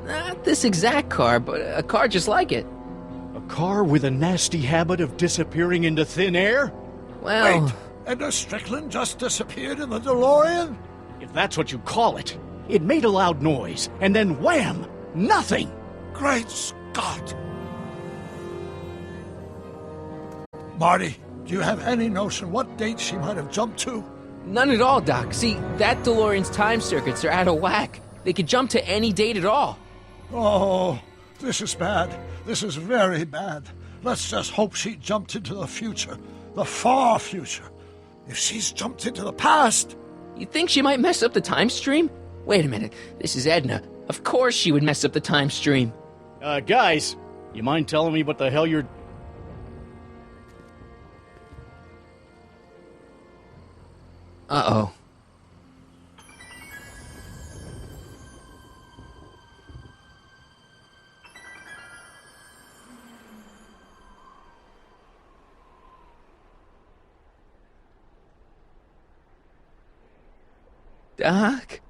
Not this exact car, but a car just like it. A car with a nasty habit of disappearing into thin air? Well... Wait, Edna Strickland just disappeared in the DeLorean? If that's what you call it. It made a loud noise, and then wham! Nothing! Great Scott! Marty, do you have any notion what date she might have jumped to? None at all, Doc. See, that DeLorean's time circuits are out of whack. They could jump to any date at all. Oh, this is bad. This is very bad. Let's just hope she jumped into the future. The far future. If she's jumped into the past... You think she might mess up the time stream? Wait a minute. This is Edna. Of course she would mess up the time stream. Guys, you mind telling me what the hell you're... Uh-oh. Doc?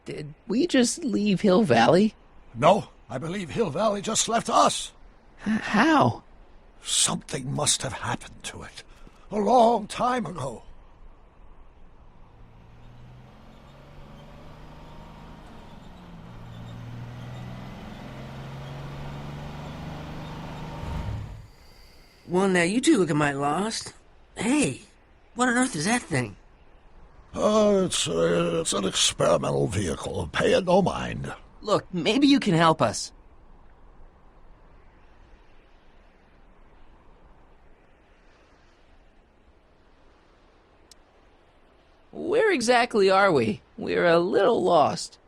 Did we just leave Hill Valley? No, I believe Hill Valley just left us. How? Something must have happened to it. A long time ago. Well, now you two looking mighty lost. Hey, what on earth is that thing? It's an experimental vehicle. Pay it no mind. Look, maybe you can help us. Where exactly are we? We're a little lost.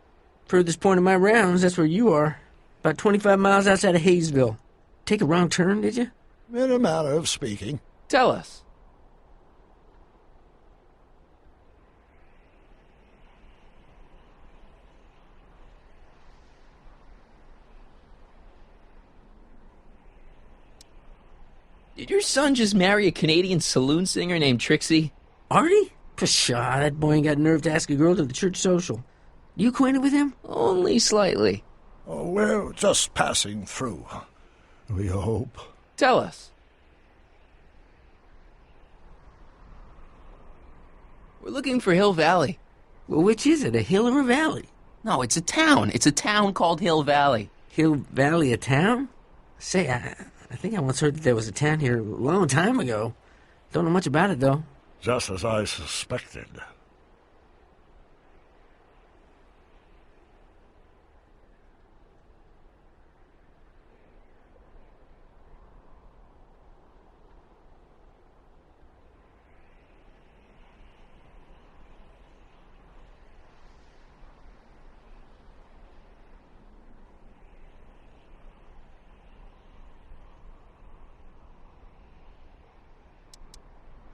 Furthest point of my rounds, that's where you are. About 25 miles outside of Hayesville. Take a wrong turn, did you? In a manner of speaking. Tell us. Did your son just marry a Canadian saloon singer named Trixie? Artie? Pshaw, that boy ain't got nerve to ask a girl to the church social. You acquainted with him? Only slightly. Oh, we're just passing through. We hope. Tell us. We're looking for Hill Valley. Well, which is it, a hill or a valley? No, it's a town. It's a town called Hill Valley. Hill Valley, a town? Say, I think I once heard that there was a town here a long time ago. Don't know much about it, though. Just as I suspected.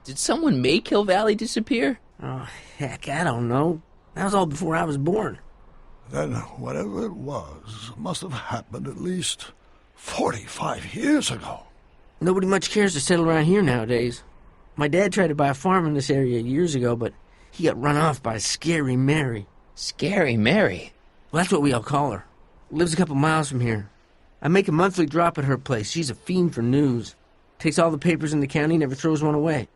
Did someone make Hill Valley disappear? Oh, heck, I don't know. That was all before I was born. Then whatever it was must have happened at least 45 years ago. Nobody much cares to settle around here nowadays. My dad tried to buy a farm in this area years ago, but he got run off by Scary Mary. Scary Mary? Well, that's what we all call her. Lives a couple miles from here. I make a monthly drop at her place. She's a fiend for news. Takes all the papers in the county, never throws one away.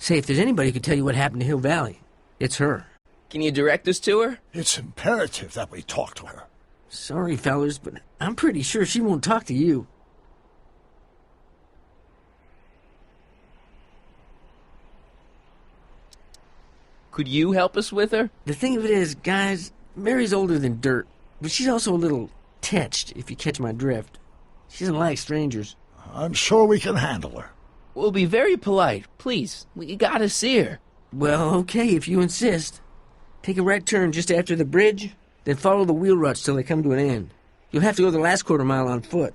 Say, if there's anybody who can tell you what happened to Hill Valley, it's her. Can you direct us to her? It's imperative that we talk to her. Sorry, fellers, but I'm pretty sure she won't talk to you. Could you help us with her? The thing of it is, guys, Mary's older than dirt, but she's also a little tetched, if you catch my drift. She doesn't like strangers. I'm sure we can handle her. We'll be very polite. Please, we gotta see her. Well, okay, if you insist. Take a right turn just after the bridge, then follow the wheel ruts till they come to an end. You'll have to go the last quarter mile on foot.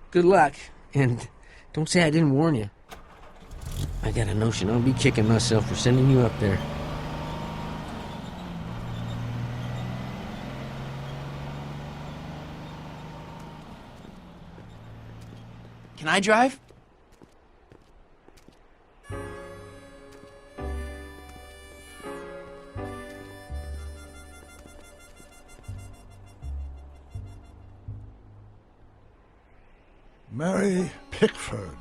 Good luck, and don't say I didn't warn you. I got a notion I'll be kicking myself for sending you up there. Can I drive? Mary Pickford.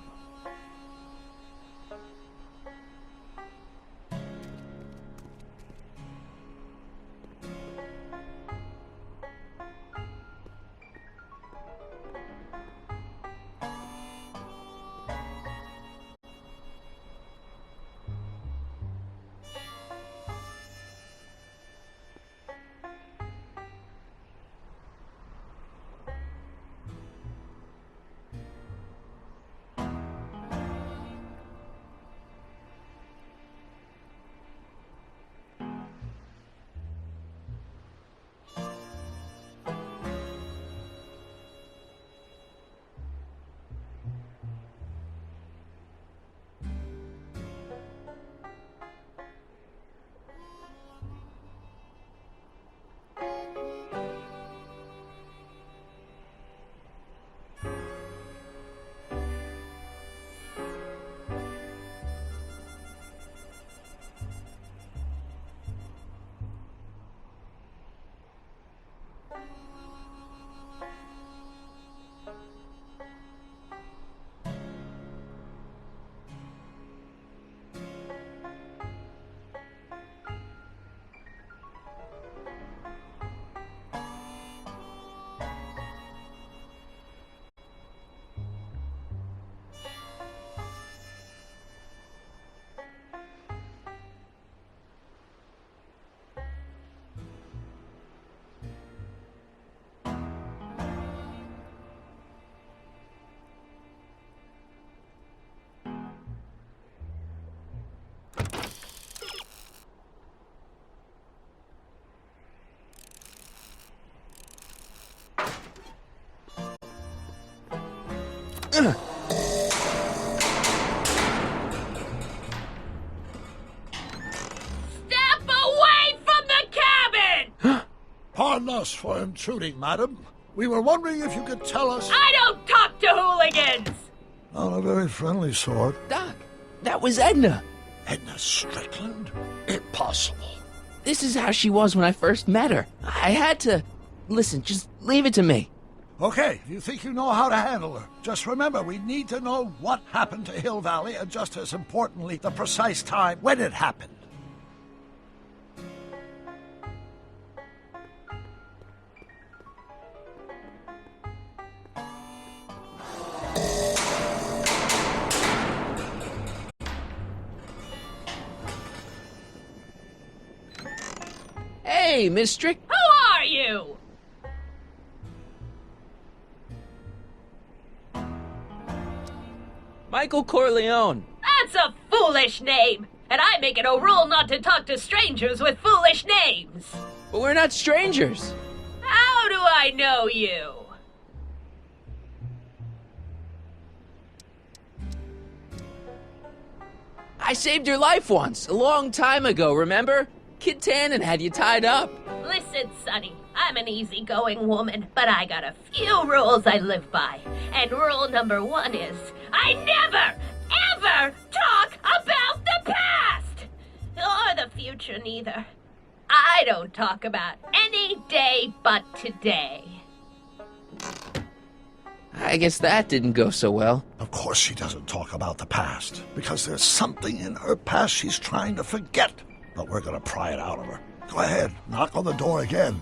Step away from the cabin! Pardon us for intruding, madam. We were wondering if you could tell us... I don't talk to hooligans! Not a very friendly sort. Doc, that was Edna. Edna Strickland? Impossible. This is how she was when I first met her. I had to... Listen, just leave it to me. Okay, you think you know how to handle her. Just remember, we need to know what happened to Hill Valley, and just as importantly, the precise time when it happened. Hey, Miss Strick... Who are you? Michael Corleone. That's a foolish name, and I make it a rule not to talk to strangers with foolish names. But we're not strangers. How do I know you? I saved your life once, a long time ago, remember? Kid Tannen had you tied up. Listen, Sonny, I'm an easygoing woman, but I got a few rules I live by. And rule number 1 is, I never, ever talk about the past! Or the future, neither. I don't talk about any day but today. I guess that didn't go so well. Of course she doesn't talk about the past, because there's something in her past she's trying to forget. But we're gonna pry it out of her. Go ahead, knock on the door again.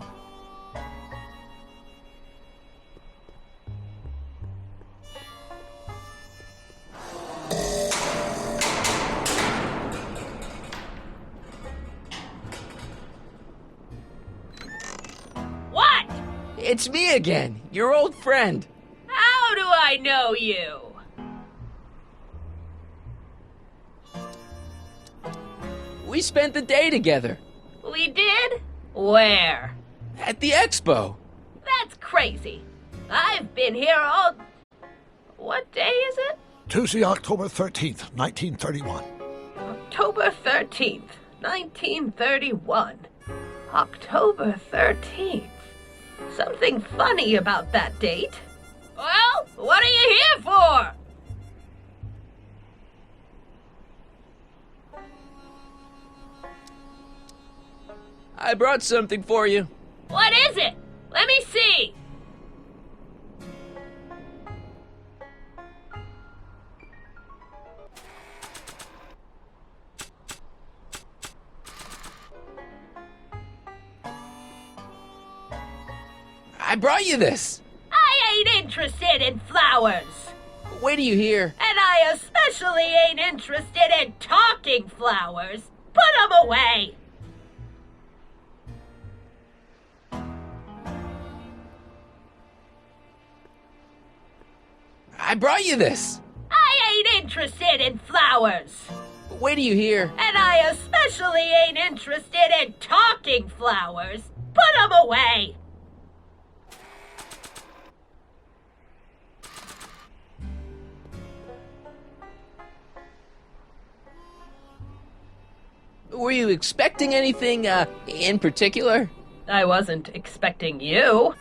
What? It's me again, your old friend. How do I know you? We spent the day together. We did? Where? At the expo. That's crazy. I've been here all... What day is it? Tuesday, October 13th, 1931. October 13th, 1931. October 13th. Something funny about that date. Well, what are you here for? I brought something for you. What is it? Let me see. I brought you this. I ain't interested in flowers. Wait till you hear. And I especially ain't interested in talking flowers. Put 'em away. I brought you this. I ain't interested in flowers. Wait till you hear. And I especially ain't interested in talking flowers. Put 'em away. Were you expecting anything, in particular? I wasn't expecting you.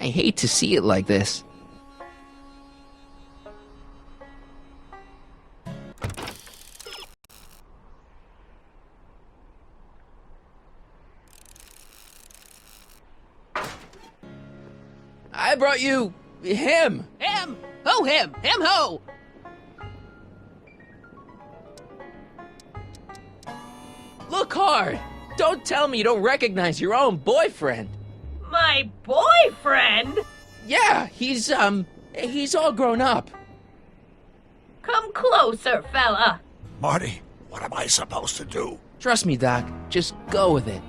I hate to see it like this. I brought you him. Him? Who him? Him who? Look hard. Don't tell me you don't recognize your own boyfriend. My boyfriend? Yeah, he's all grown up. Come closer, fella. Marty, what am I supposed to do? Trust me, Doc. Just go with it.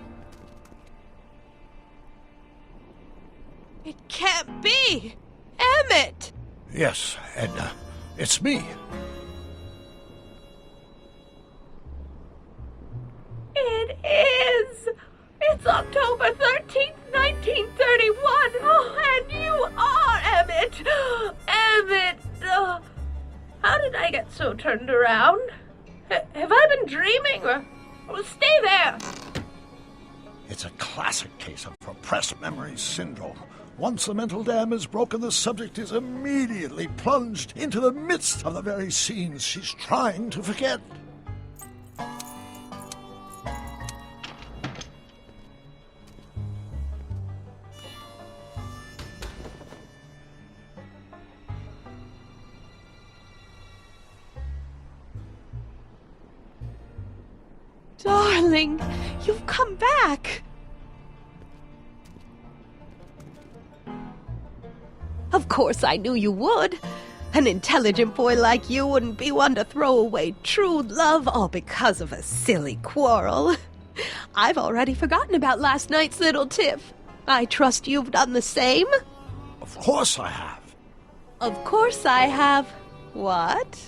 It can't be! Emmett! Yes, Edna. It's me. also turned around. Have I been dreaming, or stay there? It's a classic case of repressed memory syndrome. Once the mental dam is broken, the subject is immediately plunged into the midst of the very scenes she's trying to forget. Darling, you've come back. Of course I knew you would. An intelligent boy like you wouldn't be one to throw away true love all because of a silly quarrel. I've already forgotten about last night's little tiff. I trust you've done the same? Of course I have. Of course I have. What?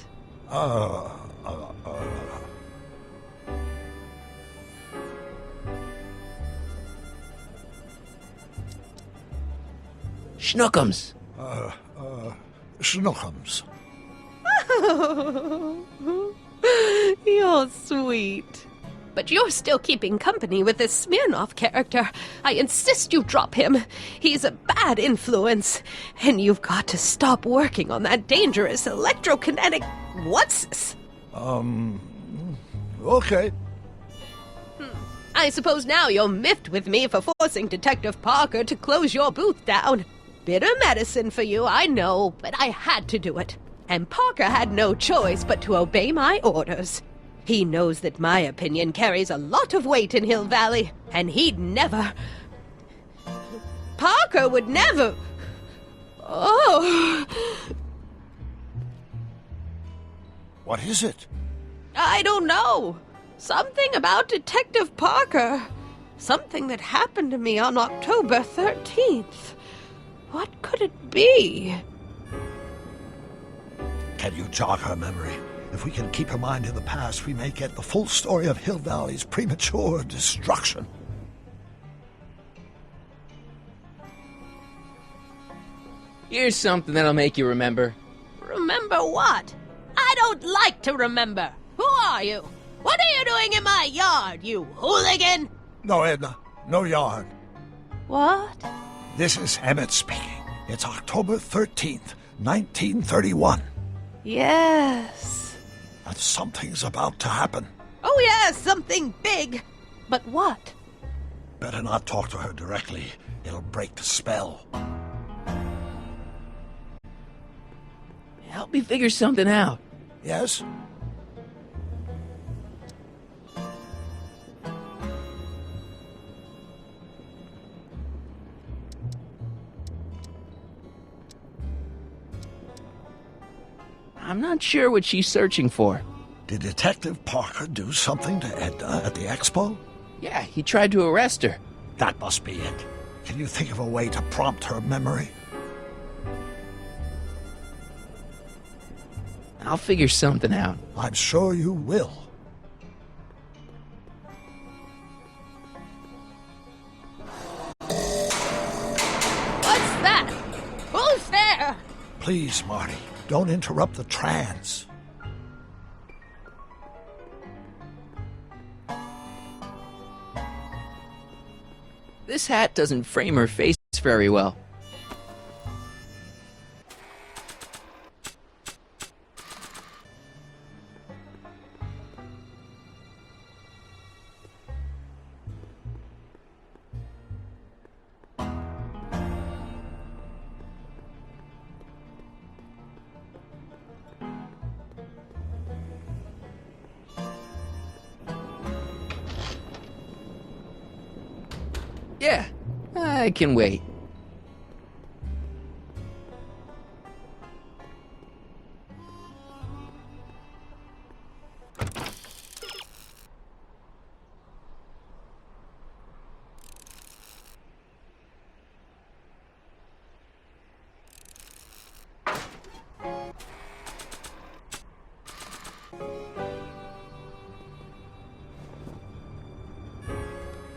Schnookums. Schnookums. You're sweet. But you're still keeping company with this Smirnoff character. I insist you drop him. He's a bad influence. And you've got to stop working on that dangerous electrokinetic what's-this. Okay. I suppose now you're miffed with me for forcing Detective Parker to close your booth down. Bitter medicine for you, I know, but I had to do it. And Parker had no choice but to obey my orders. He knows that my opinion carries a lot of weight in Hill Valley, and he'd never... Parker would never... Oh... What is it? I don't know. Something about Detective Parker. Something that happened to me on October 13th. What could it be? Can you jog her memory? If we can keep her mind in the past, we may get the full story of Hill Valley's premature destruction. Here's something that'll make you remember. Remember what? I don't like to remember. Who are you? What are you doing in my yard, you hooligan? No, Edna. No yard. What? This is Emmett speaking. It's October 13th, 1931. Yes. And something's about to happen. Oh, yes, something big. But what? Better not talk to her directly. It'll break the spell. Help me figure something out. Yes? I'm not sure what she's searching for. Did Detective Parker do something to Edna at the expo? Yeah, he tried to arrest her. That must be it. Can you think of a way to prompt her memory? I'll figure something out. I'm sure you will. What's that? Who's there? Please, Marty, don't interrupt the trance. This hat doesn't frame her face very well. Yeah, I can wait.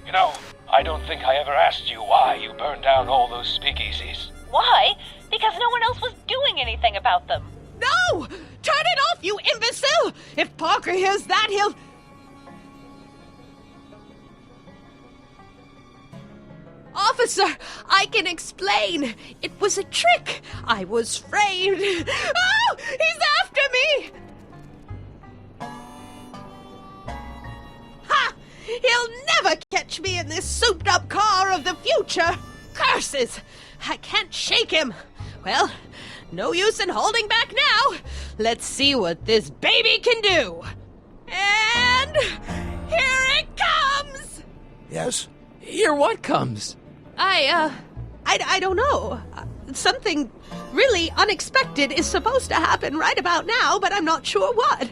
You know, I don't think I ever asked you why you burned down all those speakeasies. Why? Because no one else was doing anything about them. No! Turn it off, you imbecile! If Parker hears that, he'll... Officer, I can explain. It was a trick. I was framed. Oh, he's after me! Ha! He'll never catch me in this souped-up car of the future. Curses! I can't shake him. Well, no use in holding back now. Let's see what this baby can do. And here it comes! Yes? Here what comes? I don't know. Something really unexpected is supposed to happen right about now, but I'm not sure what.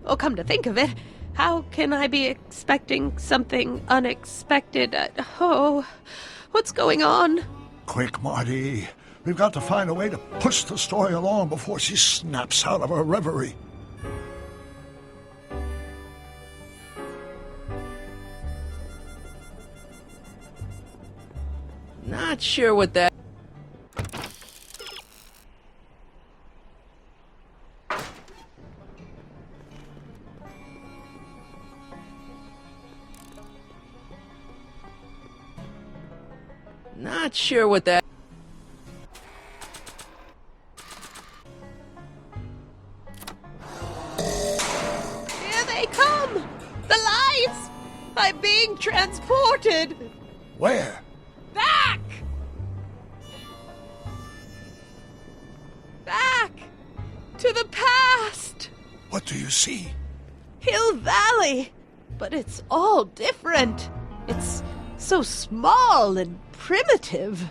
Oh, come to think of it, how can I be expecting something unexpected? What's going on? Quick, Marty. We've got to find a way to push the story along before she snaps out of her reverie. Not sure what that... Not sure what that... Here they come! The lights! I'm being transported! Where? Back! Back! To the past! What do you see? Hill Valley! But it's all different. It's so small and primitive.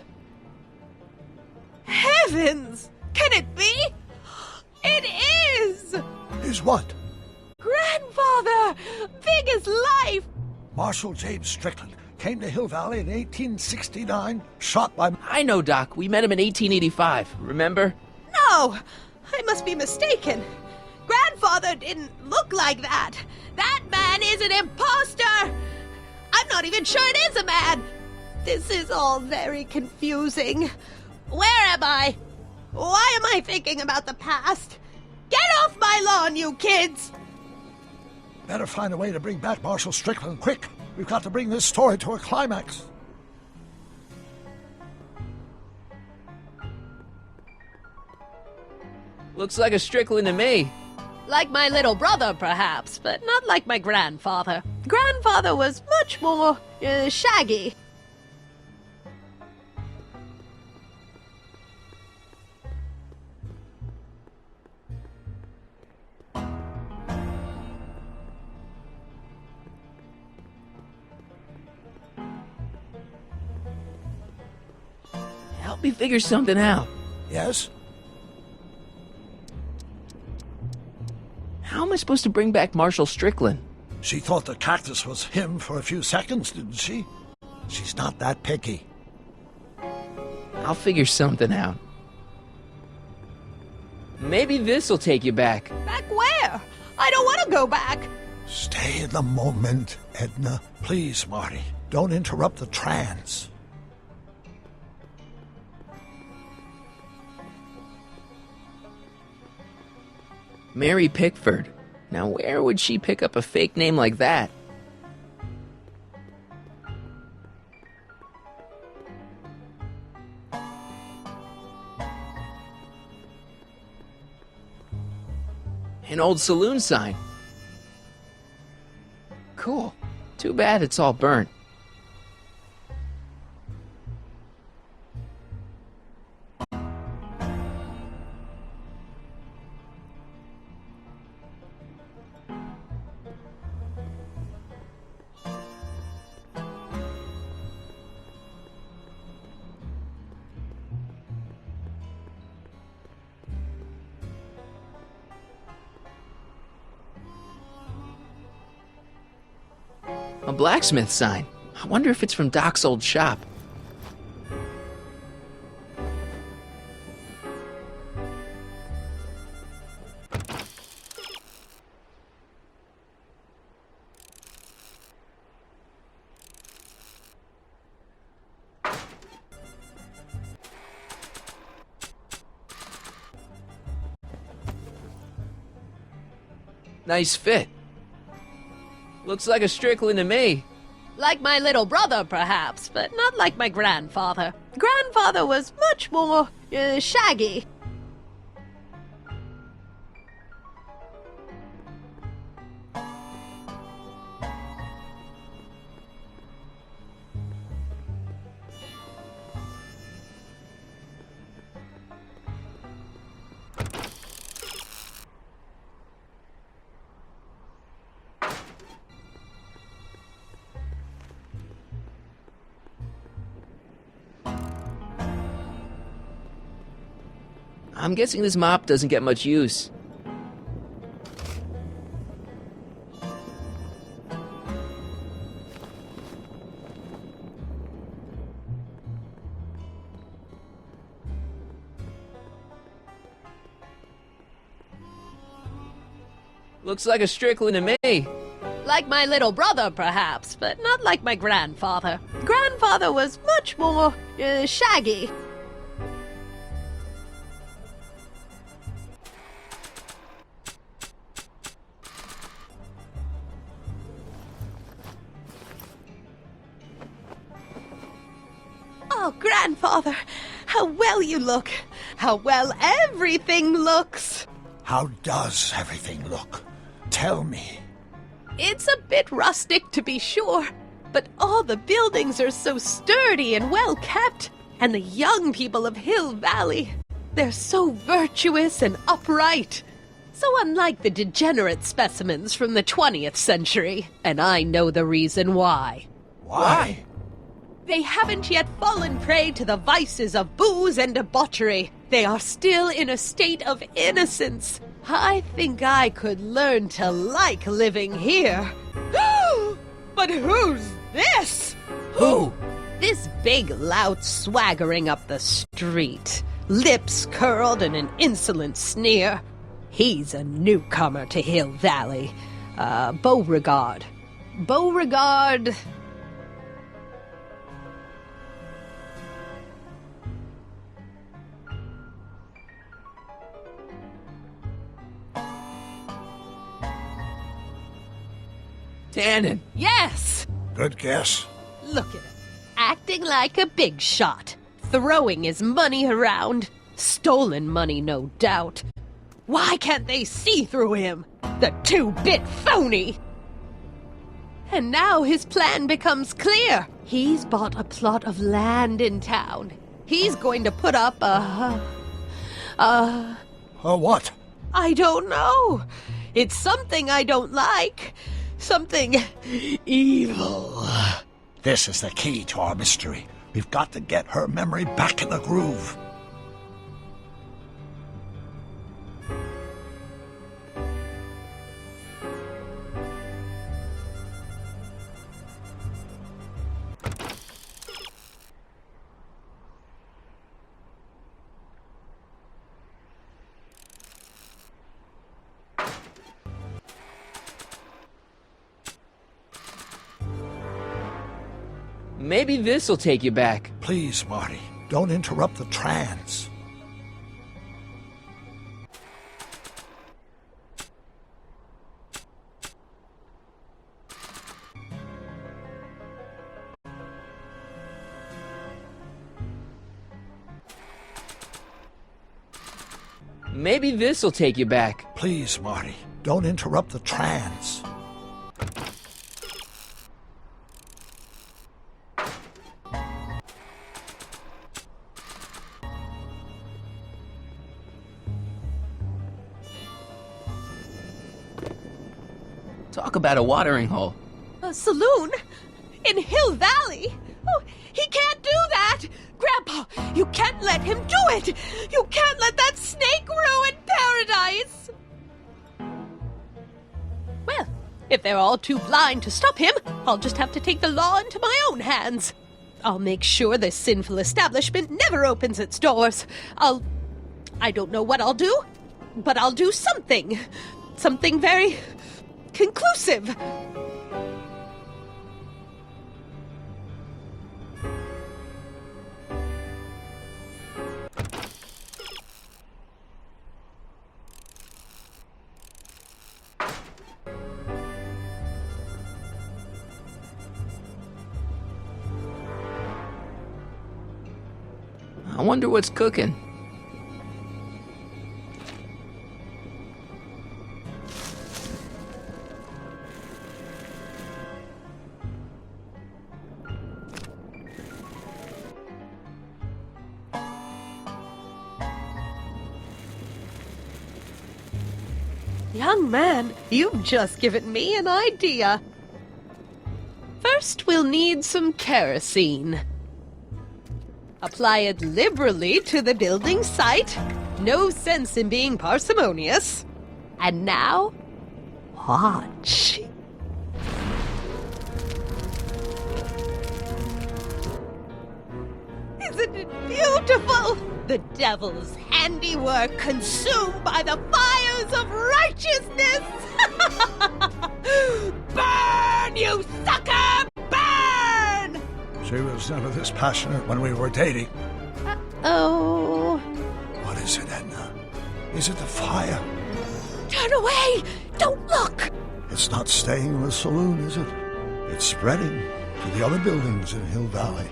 Heavens! Can it be? It is! Is what? Grandfather! Big as life! Marshal James Strickland came to Hill Valley in 1869, shot by... I know, Doc. We met him in 1885, remember? No! I must be mistaken. Grandfather didn't look like that. That man is an imposter! I'm not even sure it is a man! This is all very confusing. Where am I? Why am I thinking about the past? Get off my lawn, you kids! Better find a way to bring back Marshal Strickland, quick! We've got to bring this story to a climax. Looks like a Strickland to me. Like my little brother, perhaps, but not like my grandfather. Grandfather was much more, shaggy. Help me figure something out. Yes? How am I supposed to bring back Marshal Strickland? She thought the cactus was him for a few seconds, didn't she? She's not that picky. I'll figure something out. Maybe this'll take you back. Back where? I don't want to go back. Stay in the moment, Edna. Please, Marty, don't interrupt the trance. Mary Pickford. Now where would she pick up a fake name like that? An old saloon sign. Cool. Too bad it's all burnt. A blacksmith sign. I wonder if it's from Doc's old shop. Nice fit. Looks like a Strickland to me. Like my little brother, perhaps, but not like my grandfather. Grandfather was much more shaggy. I'm guessing this mop doesn't get much use. Looks like a Strickland to me. Like my little brother, perhaps, but not like my grandfather. Grandfather was much more shaggy. Oh, grandfather, how well you look. How well everything looks. How does everything look? Tell me. It's a bit rustic, to be sure, but all the buildings are so sturdy and well kept. And the young people of Hill Valley, they're so virtuous and upright. So unlike the degenerate specimens from the 20th century, and I know the reason why. Why? They haven't yet fallen prey to the vices of booze and debauchery. They are still in a state of innocence. I think I could learn to like living here. But who's this? Who? This big lout swaggering up the street, lips curled in an insolent sneer. He's a newcomer to Hill Valley. Beauregard. Beauregard... Tannen. Yes! Good guess. Look at him. Acting like a big shot. Throwing his money around. Stolen money, no doubt. Why can't they see through him? The two-bit phony! And now his plan becomes clear. He's bought a plot of land in town. He's going to put up a what? I don't know. It's something I don't like. Something evil. This is the key to our mystery. We've got to get her memory back in the groove. Maybe this'll take you back. Please, Marty, don't interrupt the trance. Maybe this'll take you back. Please, Marty, don't interrupt the trance. Talk about a watering hole. A saloon? In Hill Valley? Oh, he can't do that! Grandpa, you can't let him do it! You can't let that snake ruin paradise! Well, if they're all too blind to stop him, I'll just have to take the law into my own hands. I'll make sure this sinful establishment never opens its doors. I don't know what I'll do, but I'll do something. Something very conclusive. wonder what's cooking. Young man, you've just given me an idea. First, we'll need some kerosene. Apply it liberally to the building site. No sense in being parsimonious. And now, watch. Isn't it beautiful? The devil's handiwork consumed by the fires of righteousness! Burn, you sucker! Burn! She was never this passionate when we were dating. Oh. What is it, Edna? Is it the fire? Turn away! Don't look! It's not staying in the saloon, is it? It's spreading to the other buildings in Hill Valley.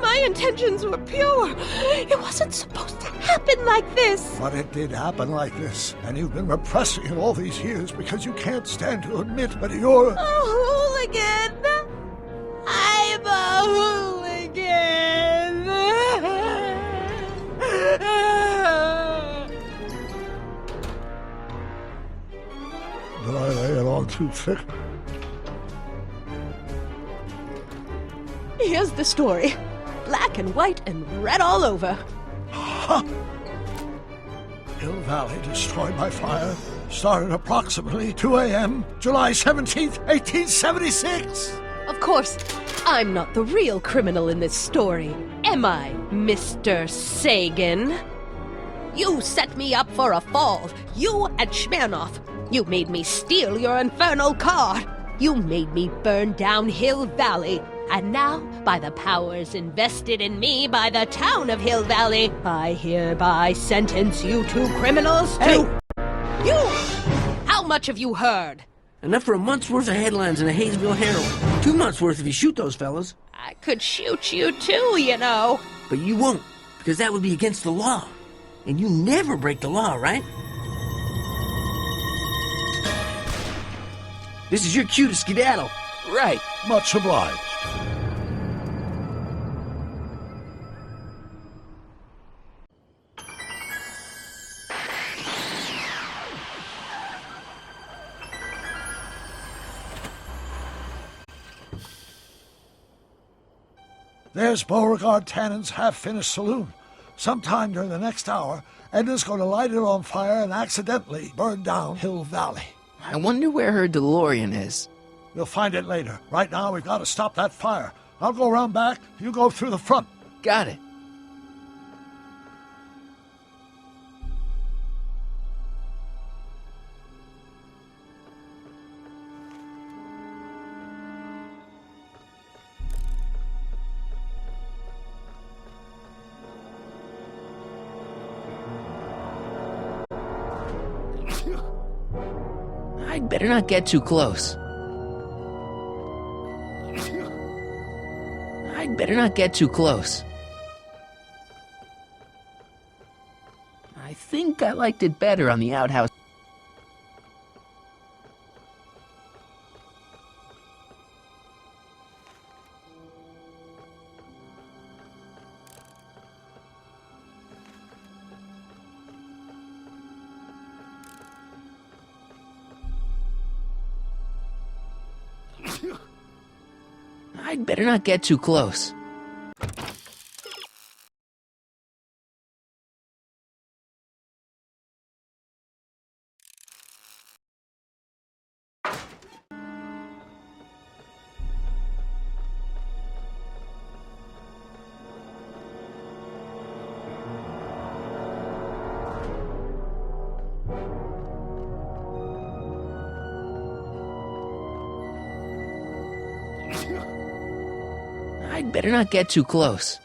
My intentions were pure. It wasn't supposed to happen like this. But it did happen like this, and you've been repressing it all these years because you can't stand to admit that you're... A hooligan! I'm a hooligan! Did I lay it on too thick? Here's the story. Black and white and red all over. Huh. Hill Valley destroyed by fire started approximately 2 a.m., July 17th, 1876. Of course, I'm not the real criminal in this story, am I, Mr. Sagan? You set me up for a fall. You and Smirnoff. You made me steal your infernal car. You made me burn down Hill Valley. And now, by the powers invested in me by the town of Hill Valley, I hereby sentence you two criminals to... You! How much have you heard? Enough for a month's worth of headlines in a Hayesville Herald. 2 months' worth if you shoot those fellas. I could shoot you too, you know. But you won't, because that would be against the law. And you never break the law, right? This is your cue to skedaddle. Right. Much obliged. There's Beauregard Tannen's half-finished saloon. Sometime during the next hour, Edna's going to light it on fire and accidentally burn down Hill Valley. I wonder where her DeLorean is. We'll find it later. Right now, we've got to stop that fire. I'll go around back. You go through the front. Got it. I'd better not get too close. I'd better not get too close. I think I liked it better on the outhouse. I'd better not get too close. I'd better not get too close.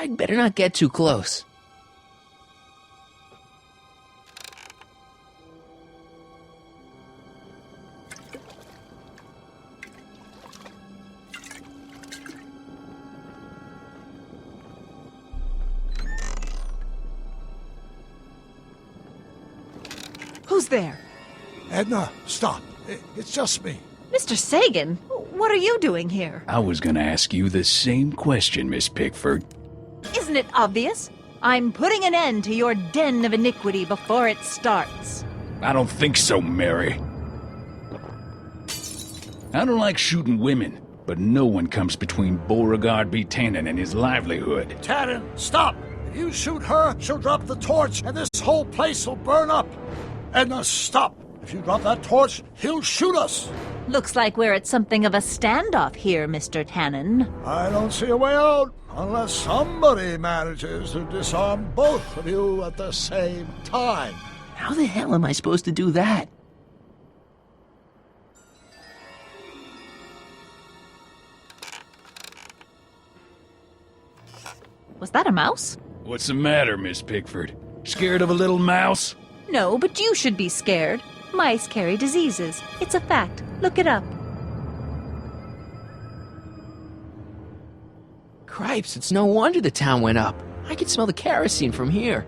I'd better not get too close. Who's there? Edna, stop. It's just me. Mr. Sagan, what are you doing here? I was gonna ask you the same question, Miss Pickford. Isn't it obvious? I'm putting an end to your den of iniquity before it starts. I don't think so, Mary. I don't like shooting women, but no one comes between Beauregard B. Tannen and his livelihood. Tannen, stop! If you shoot her, she'll drop the torch, and this whole place will burn up. Edna, stop! If you drop that torch, he'll shoot us! Looks like we're at something of a standoff here, Mr. Tannen. I don't see a way out, unless somebody manages to disarm both of you at the same time. How the hell am I supposed to do that? Was that a mouse? What's the matter, Miss Pickford? Scared of a little mouse? No, but you should be scared. Mice carry diseases. It's a fact. Look it up. Cripes, it's no wonder the town went up. I can smell the kerosene from here.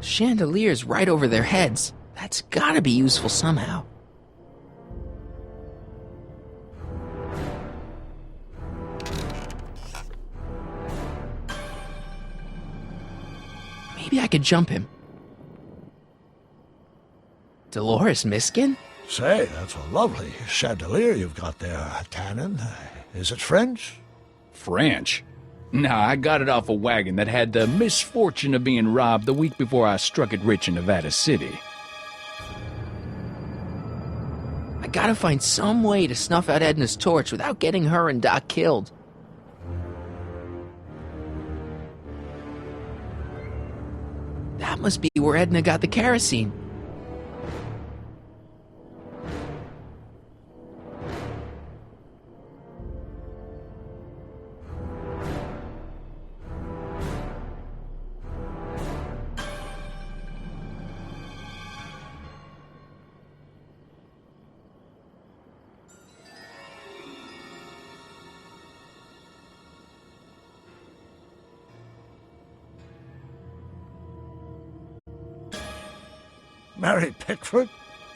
Chandeliers right over their heads. That's gotta be useful somehow. Maybe I could jump him. Dolores Miskin? Say, that's a lovely chandelier you've got there, Tannen. Is it French? French? Nah, I got it off a wagon that had the misfortune of being robbed the week before I struck it rich in Nevada City. I gotta find some way to snuff out Edna's torch without getting her and Doc killed. That must be where Edna got the kerosene. Mary Pickford?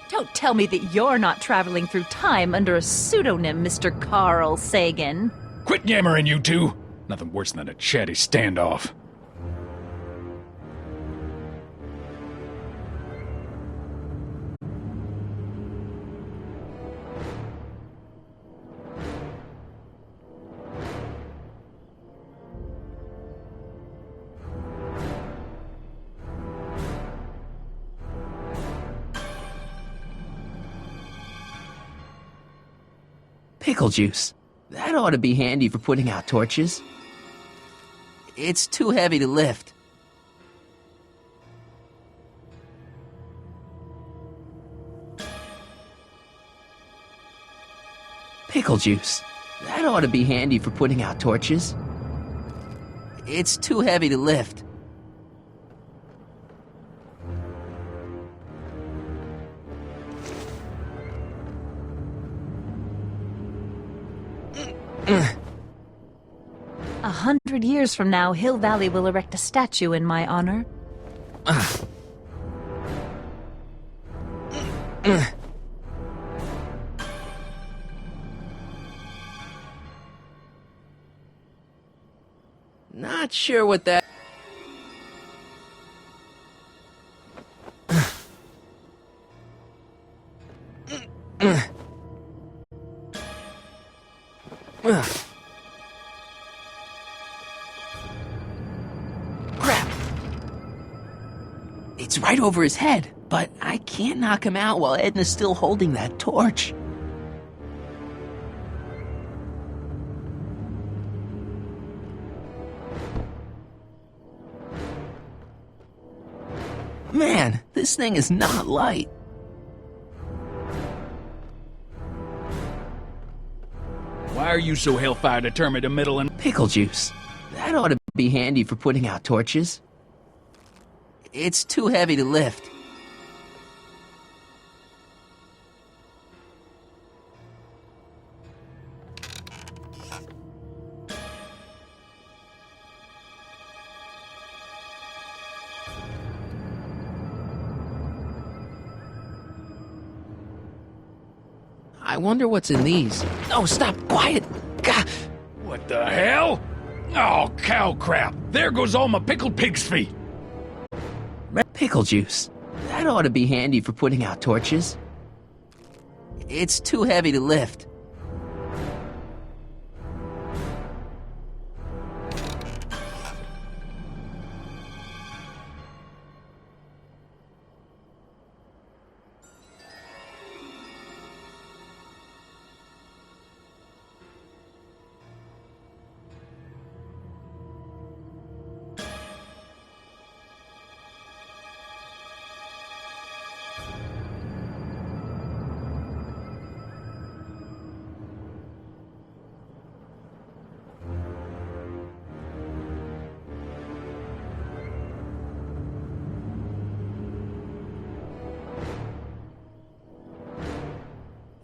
Don't tell me that you're not traveling through time under a pseudonym, Mr. Carl Sagan. Quit yammering, you two! Nothing worse than a chatty standoff. Pickle juice. That ought to be handy for putting out torches. It's too heavy to lift. Pickle juice. That ought to be handy for putting out torches. It's too heavy to lift. Mm. 100 years from now, Hill Valley will erect a statue in my honor. Not sure what that... Crap! It's right over his head, but I can't knock him out while Edna's still holding that torch. Man, this thing is not light. are you so hellfire determined to meddle in? Pickle juice. That ought to be handy for putting out torches. It's too heavy to lift. I wonder what's in these. Oh, stop! Quiet! Gah! What the hell? Oh, cow crap! There goes all my pickled pig's feet! Pickle juice. That ought to be handy for putting out torches. It's too heavy to lift.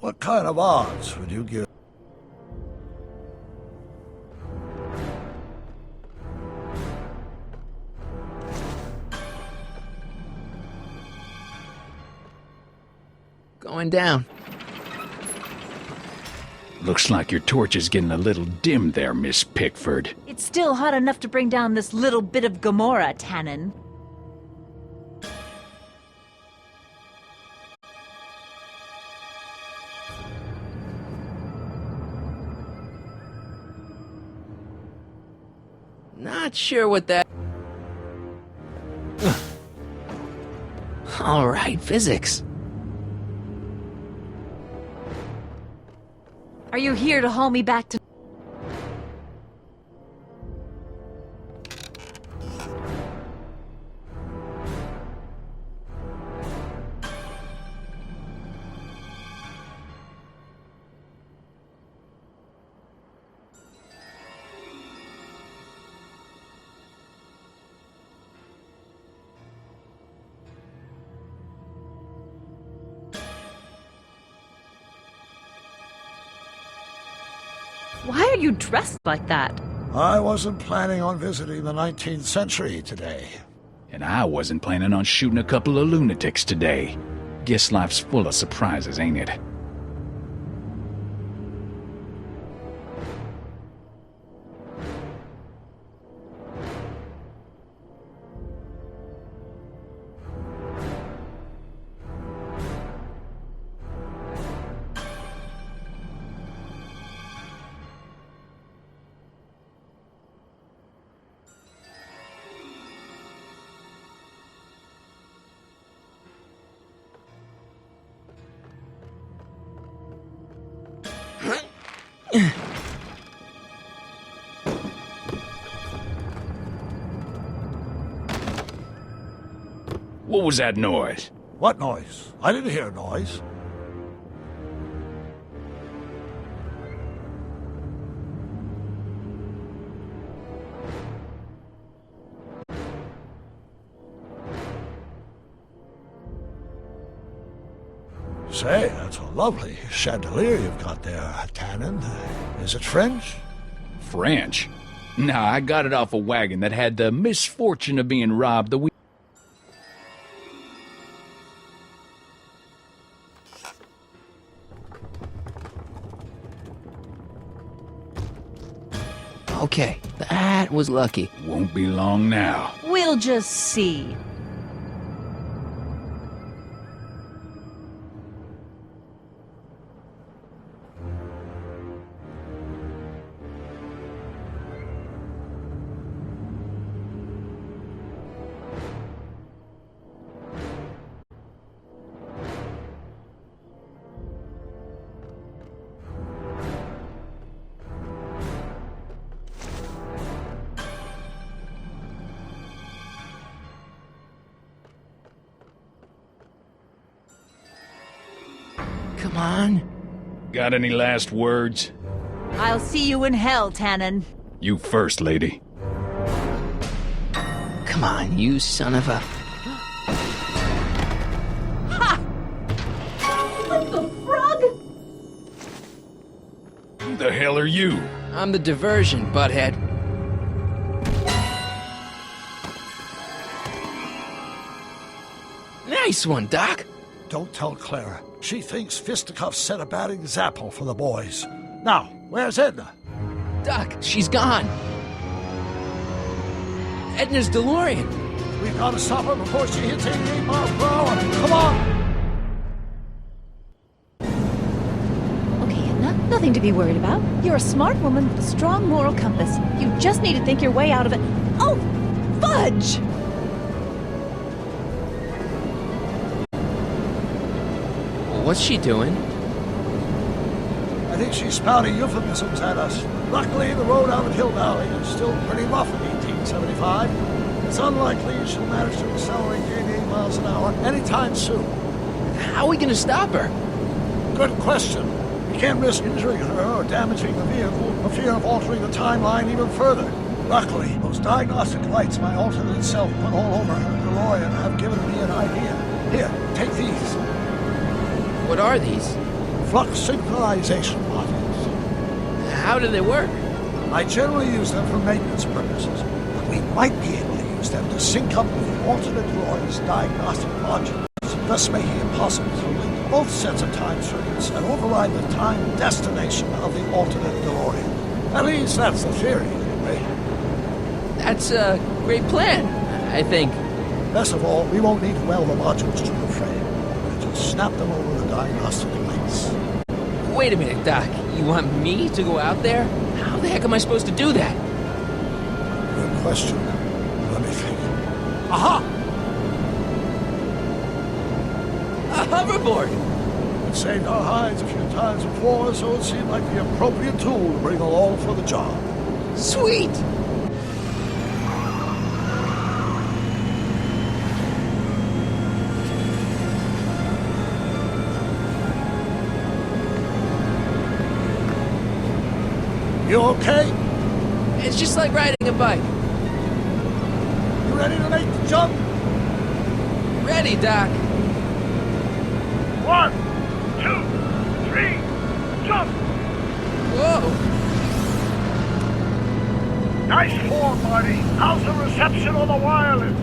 What kind of odds would you give? Going down. Looks like your torch is getting a little dim there, Miss Pickford. It's still hot enough to bring down this little bit of Gomorrah, Tannen. Not sure what that... All right, physics. Are you here to haul me back to... Why are you dressed like that? I wasn't planning on visiting the 19th century today. And I wasn't planning on shooting a couple of lunatics today. Guess life's full of surprises, ain't it? What was that noise? What noise? I didn't hear noise. Say, that's a lovely chandelier you've got there, Tannen. Is it French? French? Nah, I got it off a wagon that had the misfortune of being robbed the week. Okay, that was lucky. Won't be long now. We'll just see. Come on. Got any last words? I'll see you in hell, Tannen. You first, lady. Come on, you son of a... What the frog? Who the hell are you? I'm the diversion, butthead. Nice one, Doc. Don't tell Clara. She thinks fisticuffs set a bad example for the boys. Now, where's Edna? Doc, she's gone. Edna's DeLorean. We've got to stop her before she hits 88 miles per hour. Come on! Okay, Edna, nothing to be worried about. You're a smart woman with a strong moral compass. You just need to think your way out of it. Oh, fudge! What's she doing? I think she's spouting euphemisms at us. Luckily, the road out of Hill Valley is still pretty rough in 1875. It's unlikely she'll manage to accelerate to 88 miles an hour anytime soon. How are we gonna stop her? Good question. We can't risk injuring her or damaging the vehicle for fear of altering the timeline even further. Luckily, those diagnostic lights my alternate self put all over her DeLorean have given me an idea. Here, take these. What are these? Flux synchronization modules. How do they work? I generally use them for maintenance purposes, but we might be able to use them to sync up with the alternate DeLorean's diagnostic modules, thus making it possible to link both sets of time circuits and override the time destination of the alternate DeLorean. At least that's the theory, anyway. That's a great plan, I think. Best of all, we won't need to weld the modules to the frame. We'll just snap them over the diagnostic links. Wait a minute, Doc. You want me to go out there? How the heck am I supposed to do that? Good question. Let me think. Aha! A hoverboard! It saved our hides a few times before, so it seemed like the appropriate tool to bring along for the job. Sweet! You okay? It's just like riding a bike. You ready to make the jump? Ready, Doc. 1, 2, 3, jump! Whoa! Nice form, Marty. How's the reception on the wireless?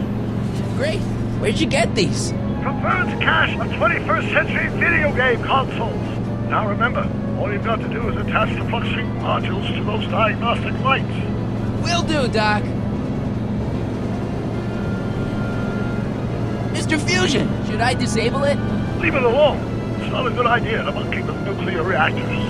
Great. Where'd you get these? From Bird's cache of 21st century video game consoles. Now remember, all you've got to do is attach the flux sync modules to those diagnostic lights. Will do, Doc. Mr. Fusion, should I disable it? Leave it alone. It's not a good idea to monkey with nuclear reactors.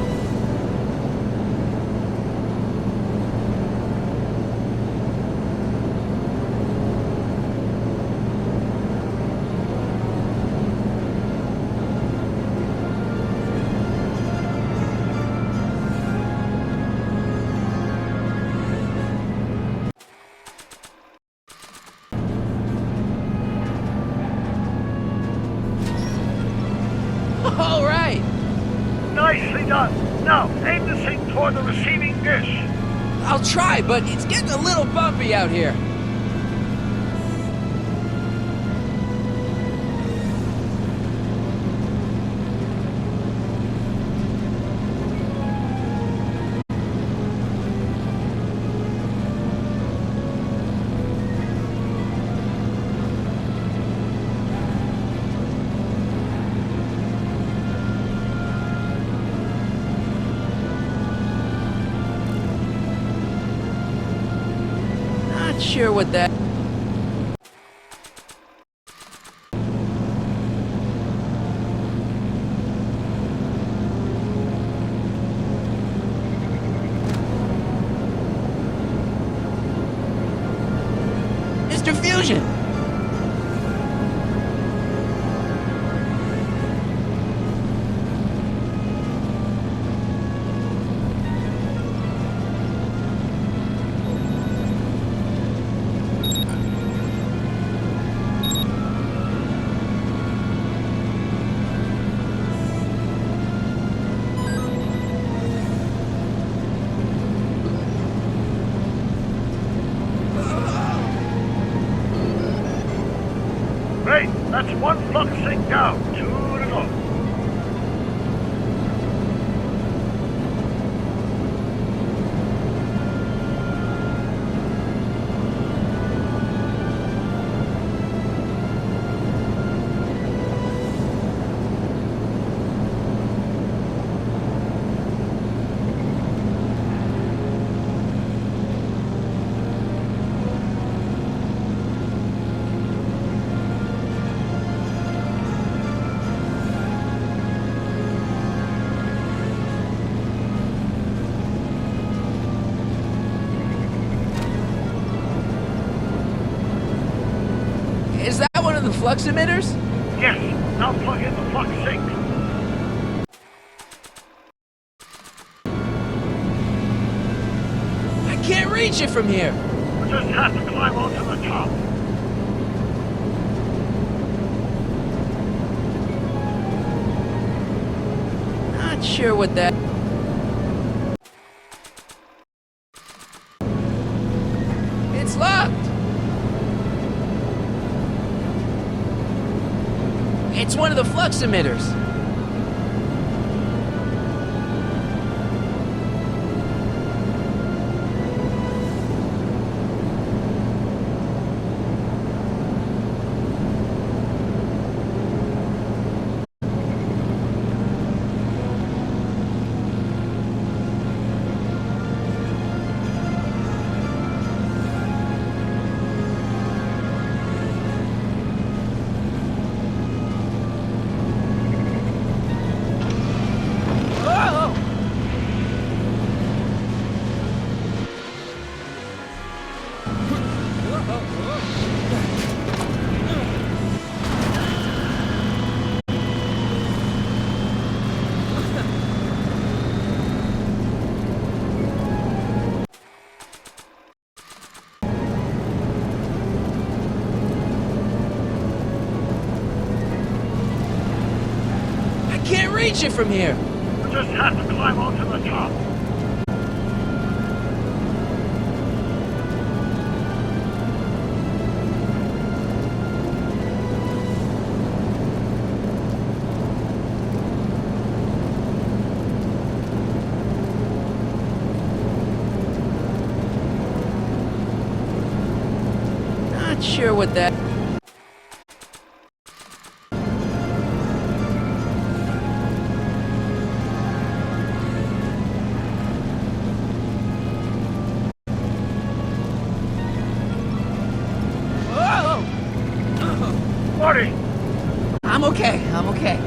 All right. Nicely done. Now, aim the sync toward the receiving dish. I'll try, but it's getting a little bumpy out here. Not sure what that... Mr. Fusion! Great, that's one flux sink down, 2 to go. Is that one of the flux emitters? Yes, now plug in the flux sink. I can't reach it from here. We just have to climb onto the top. Not sure what that... It's locked! It's one of the flux emitters. Can't reach it from here. We just have to climb onto the top. Not sure what that... Marty! I'm okay, I'm okay.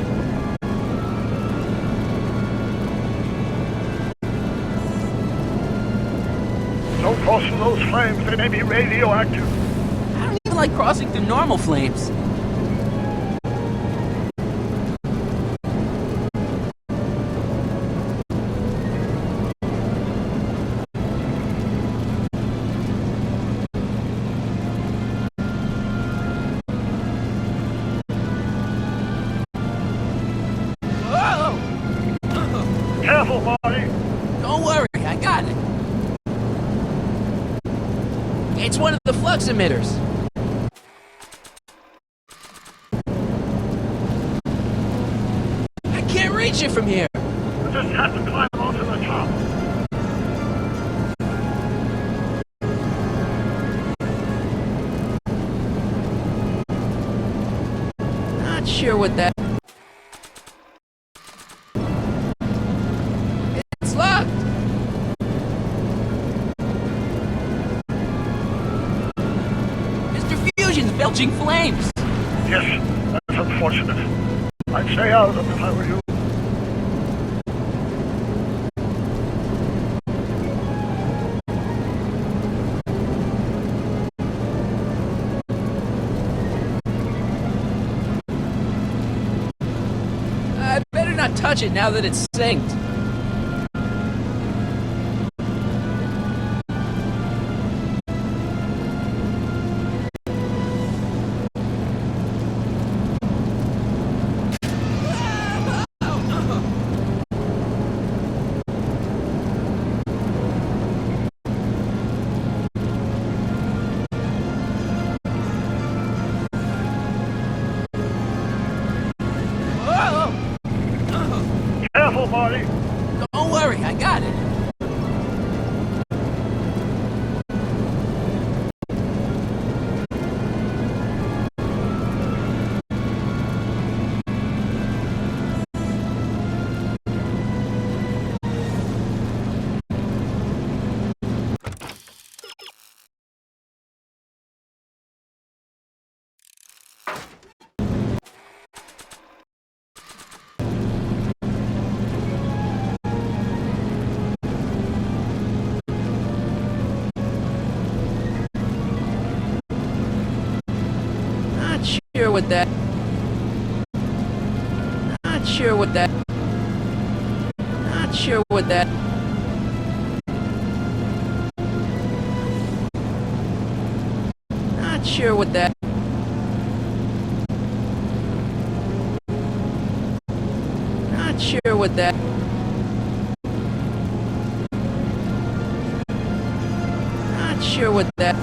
Don't cross through those flames, they may be radioactive. I don't even like crossing through normal flames. Careful, Marty! Don't worry, I got it. It's one of the flux emitters. I can't reach it from here. We just have to climb onto the top. Not sure what that... It's locked! Mr. Fusion's belching flames! Yes, that's unfortunate. I'd stay out of them if I were you. I better not touch it now that it's synced. Careful, Marty. Don't worry, I got it. Not sure what that. Not sure what that. Not sure what that. Not sure what that. Not sure what that. Not sure what that.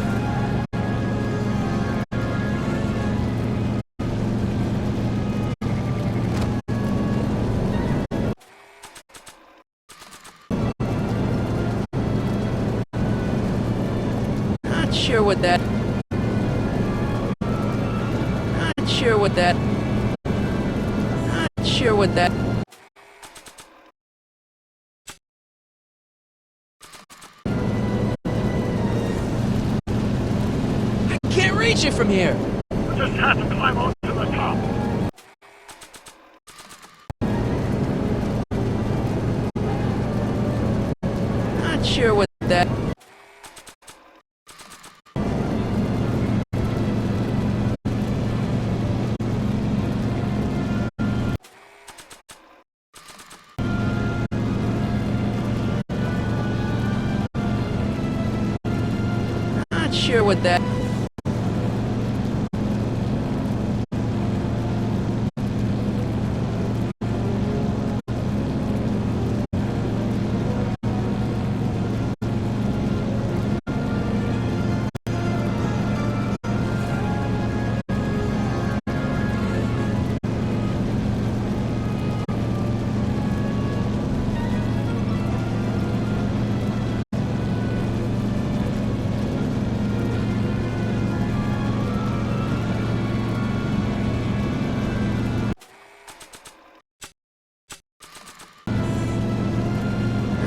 Not sure what that. Not sure what that. Not sure what that. I can't reach it from here. I just had to climb onto the top. Not sure what that. Not sure what that.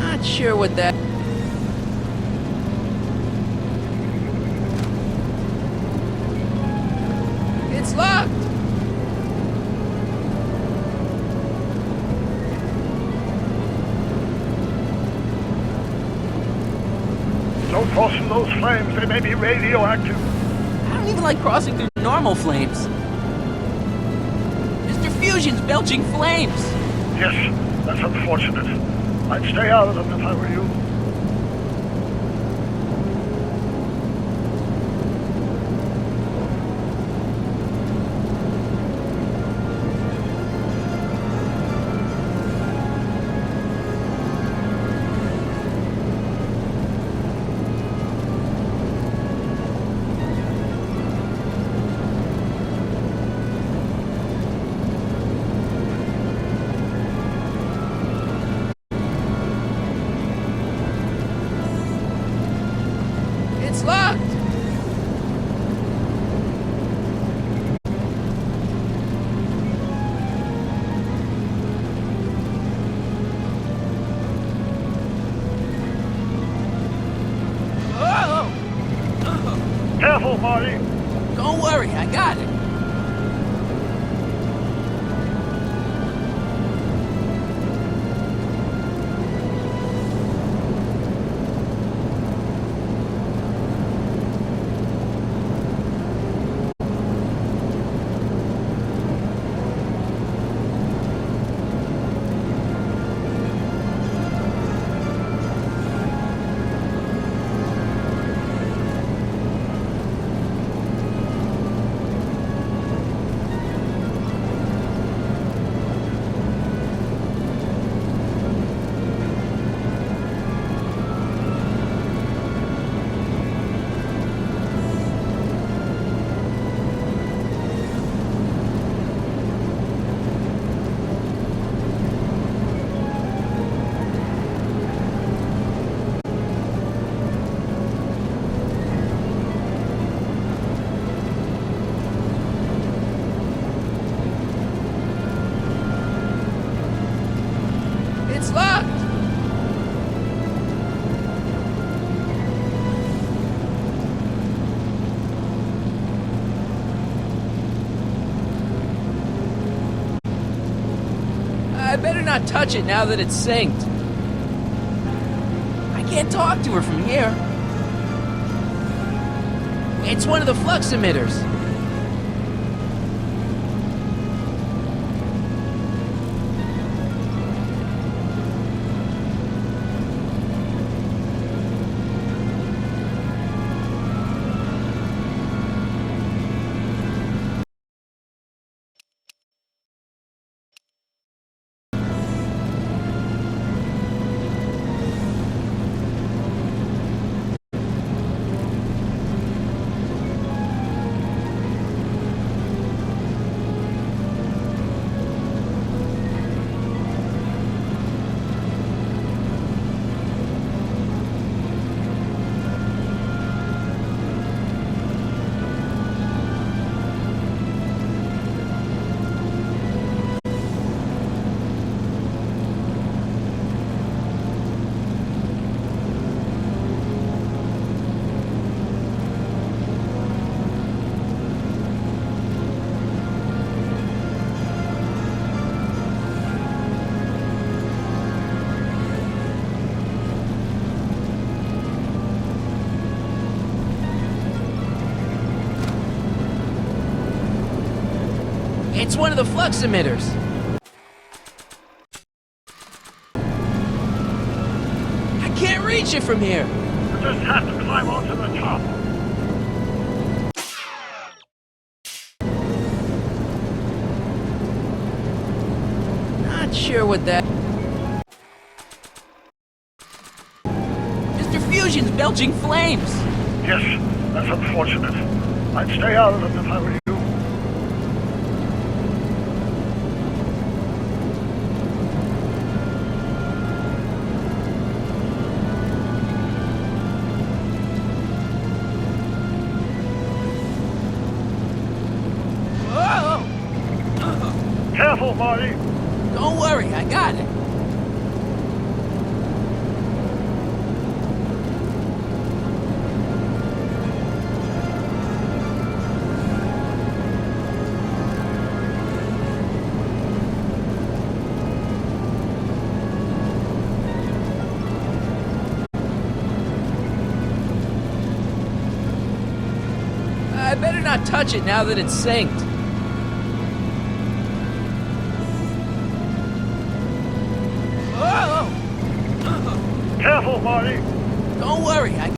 Not sure what that. It's locked. Don't cross through those flames. They may be radioactive. I don't even like crossing through normal flames. Mr. Fusion's belching flames. Yes, that's unfortunate. I'd stay out of them if I were you. It's locked. Oh! Careful, Marty. Don't worry, I got it. not touch it now that it's synced. I can't talk to her from here. It's one of the flux emitters. It's one of the flux emitters. I can't reach it from here. You just have to climb onto the top. Not sure what that... Mr. Fusion's belching flames. Yes, that's unfortunate. I'd stay out of them if I were you. Careful, Marty. Don't worry, I got it. I better not touch it now that it's synced. Careful, Marty. Don't worry, I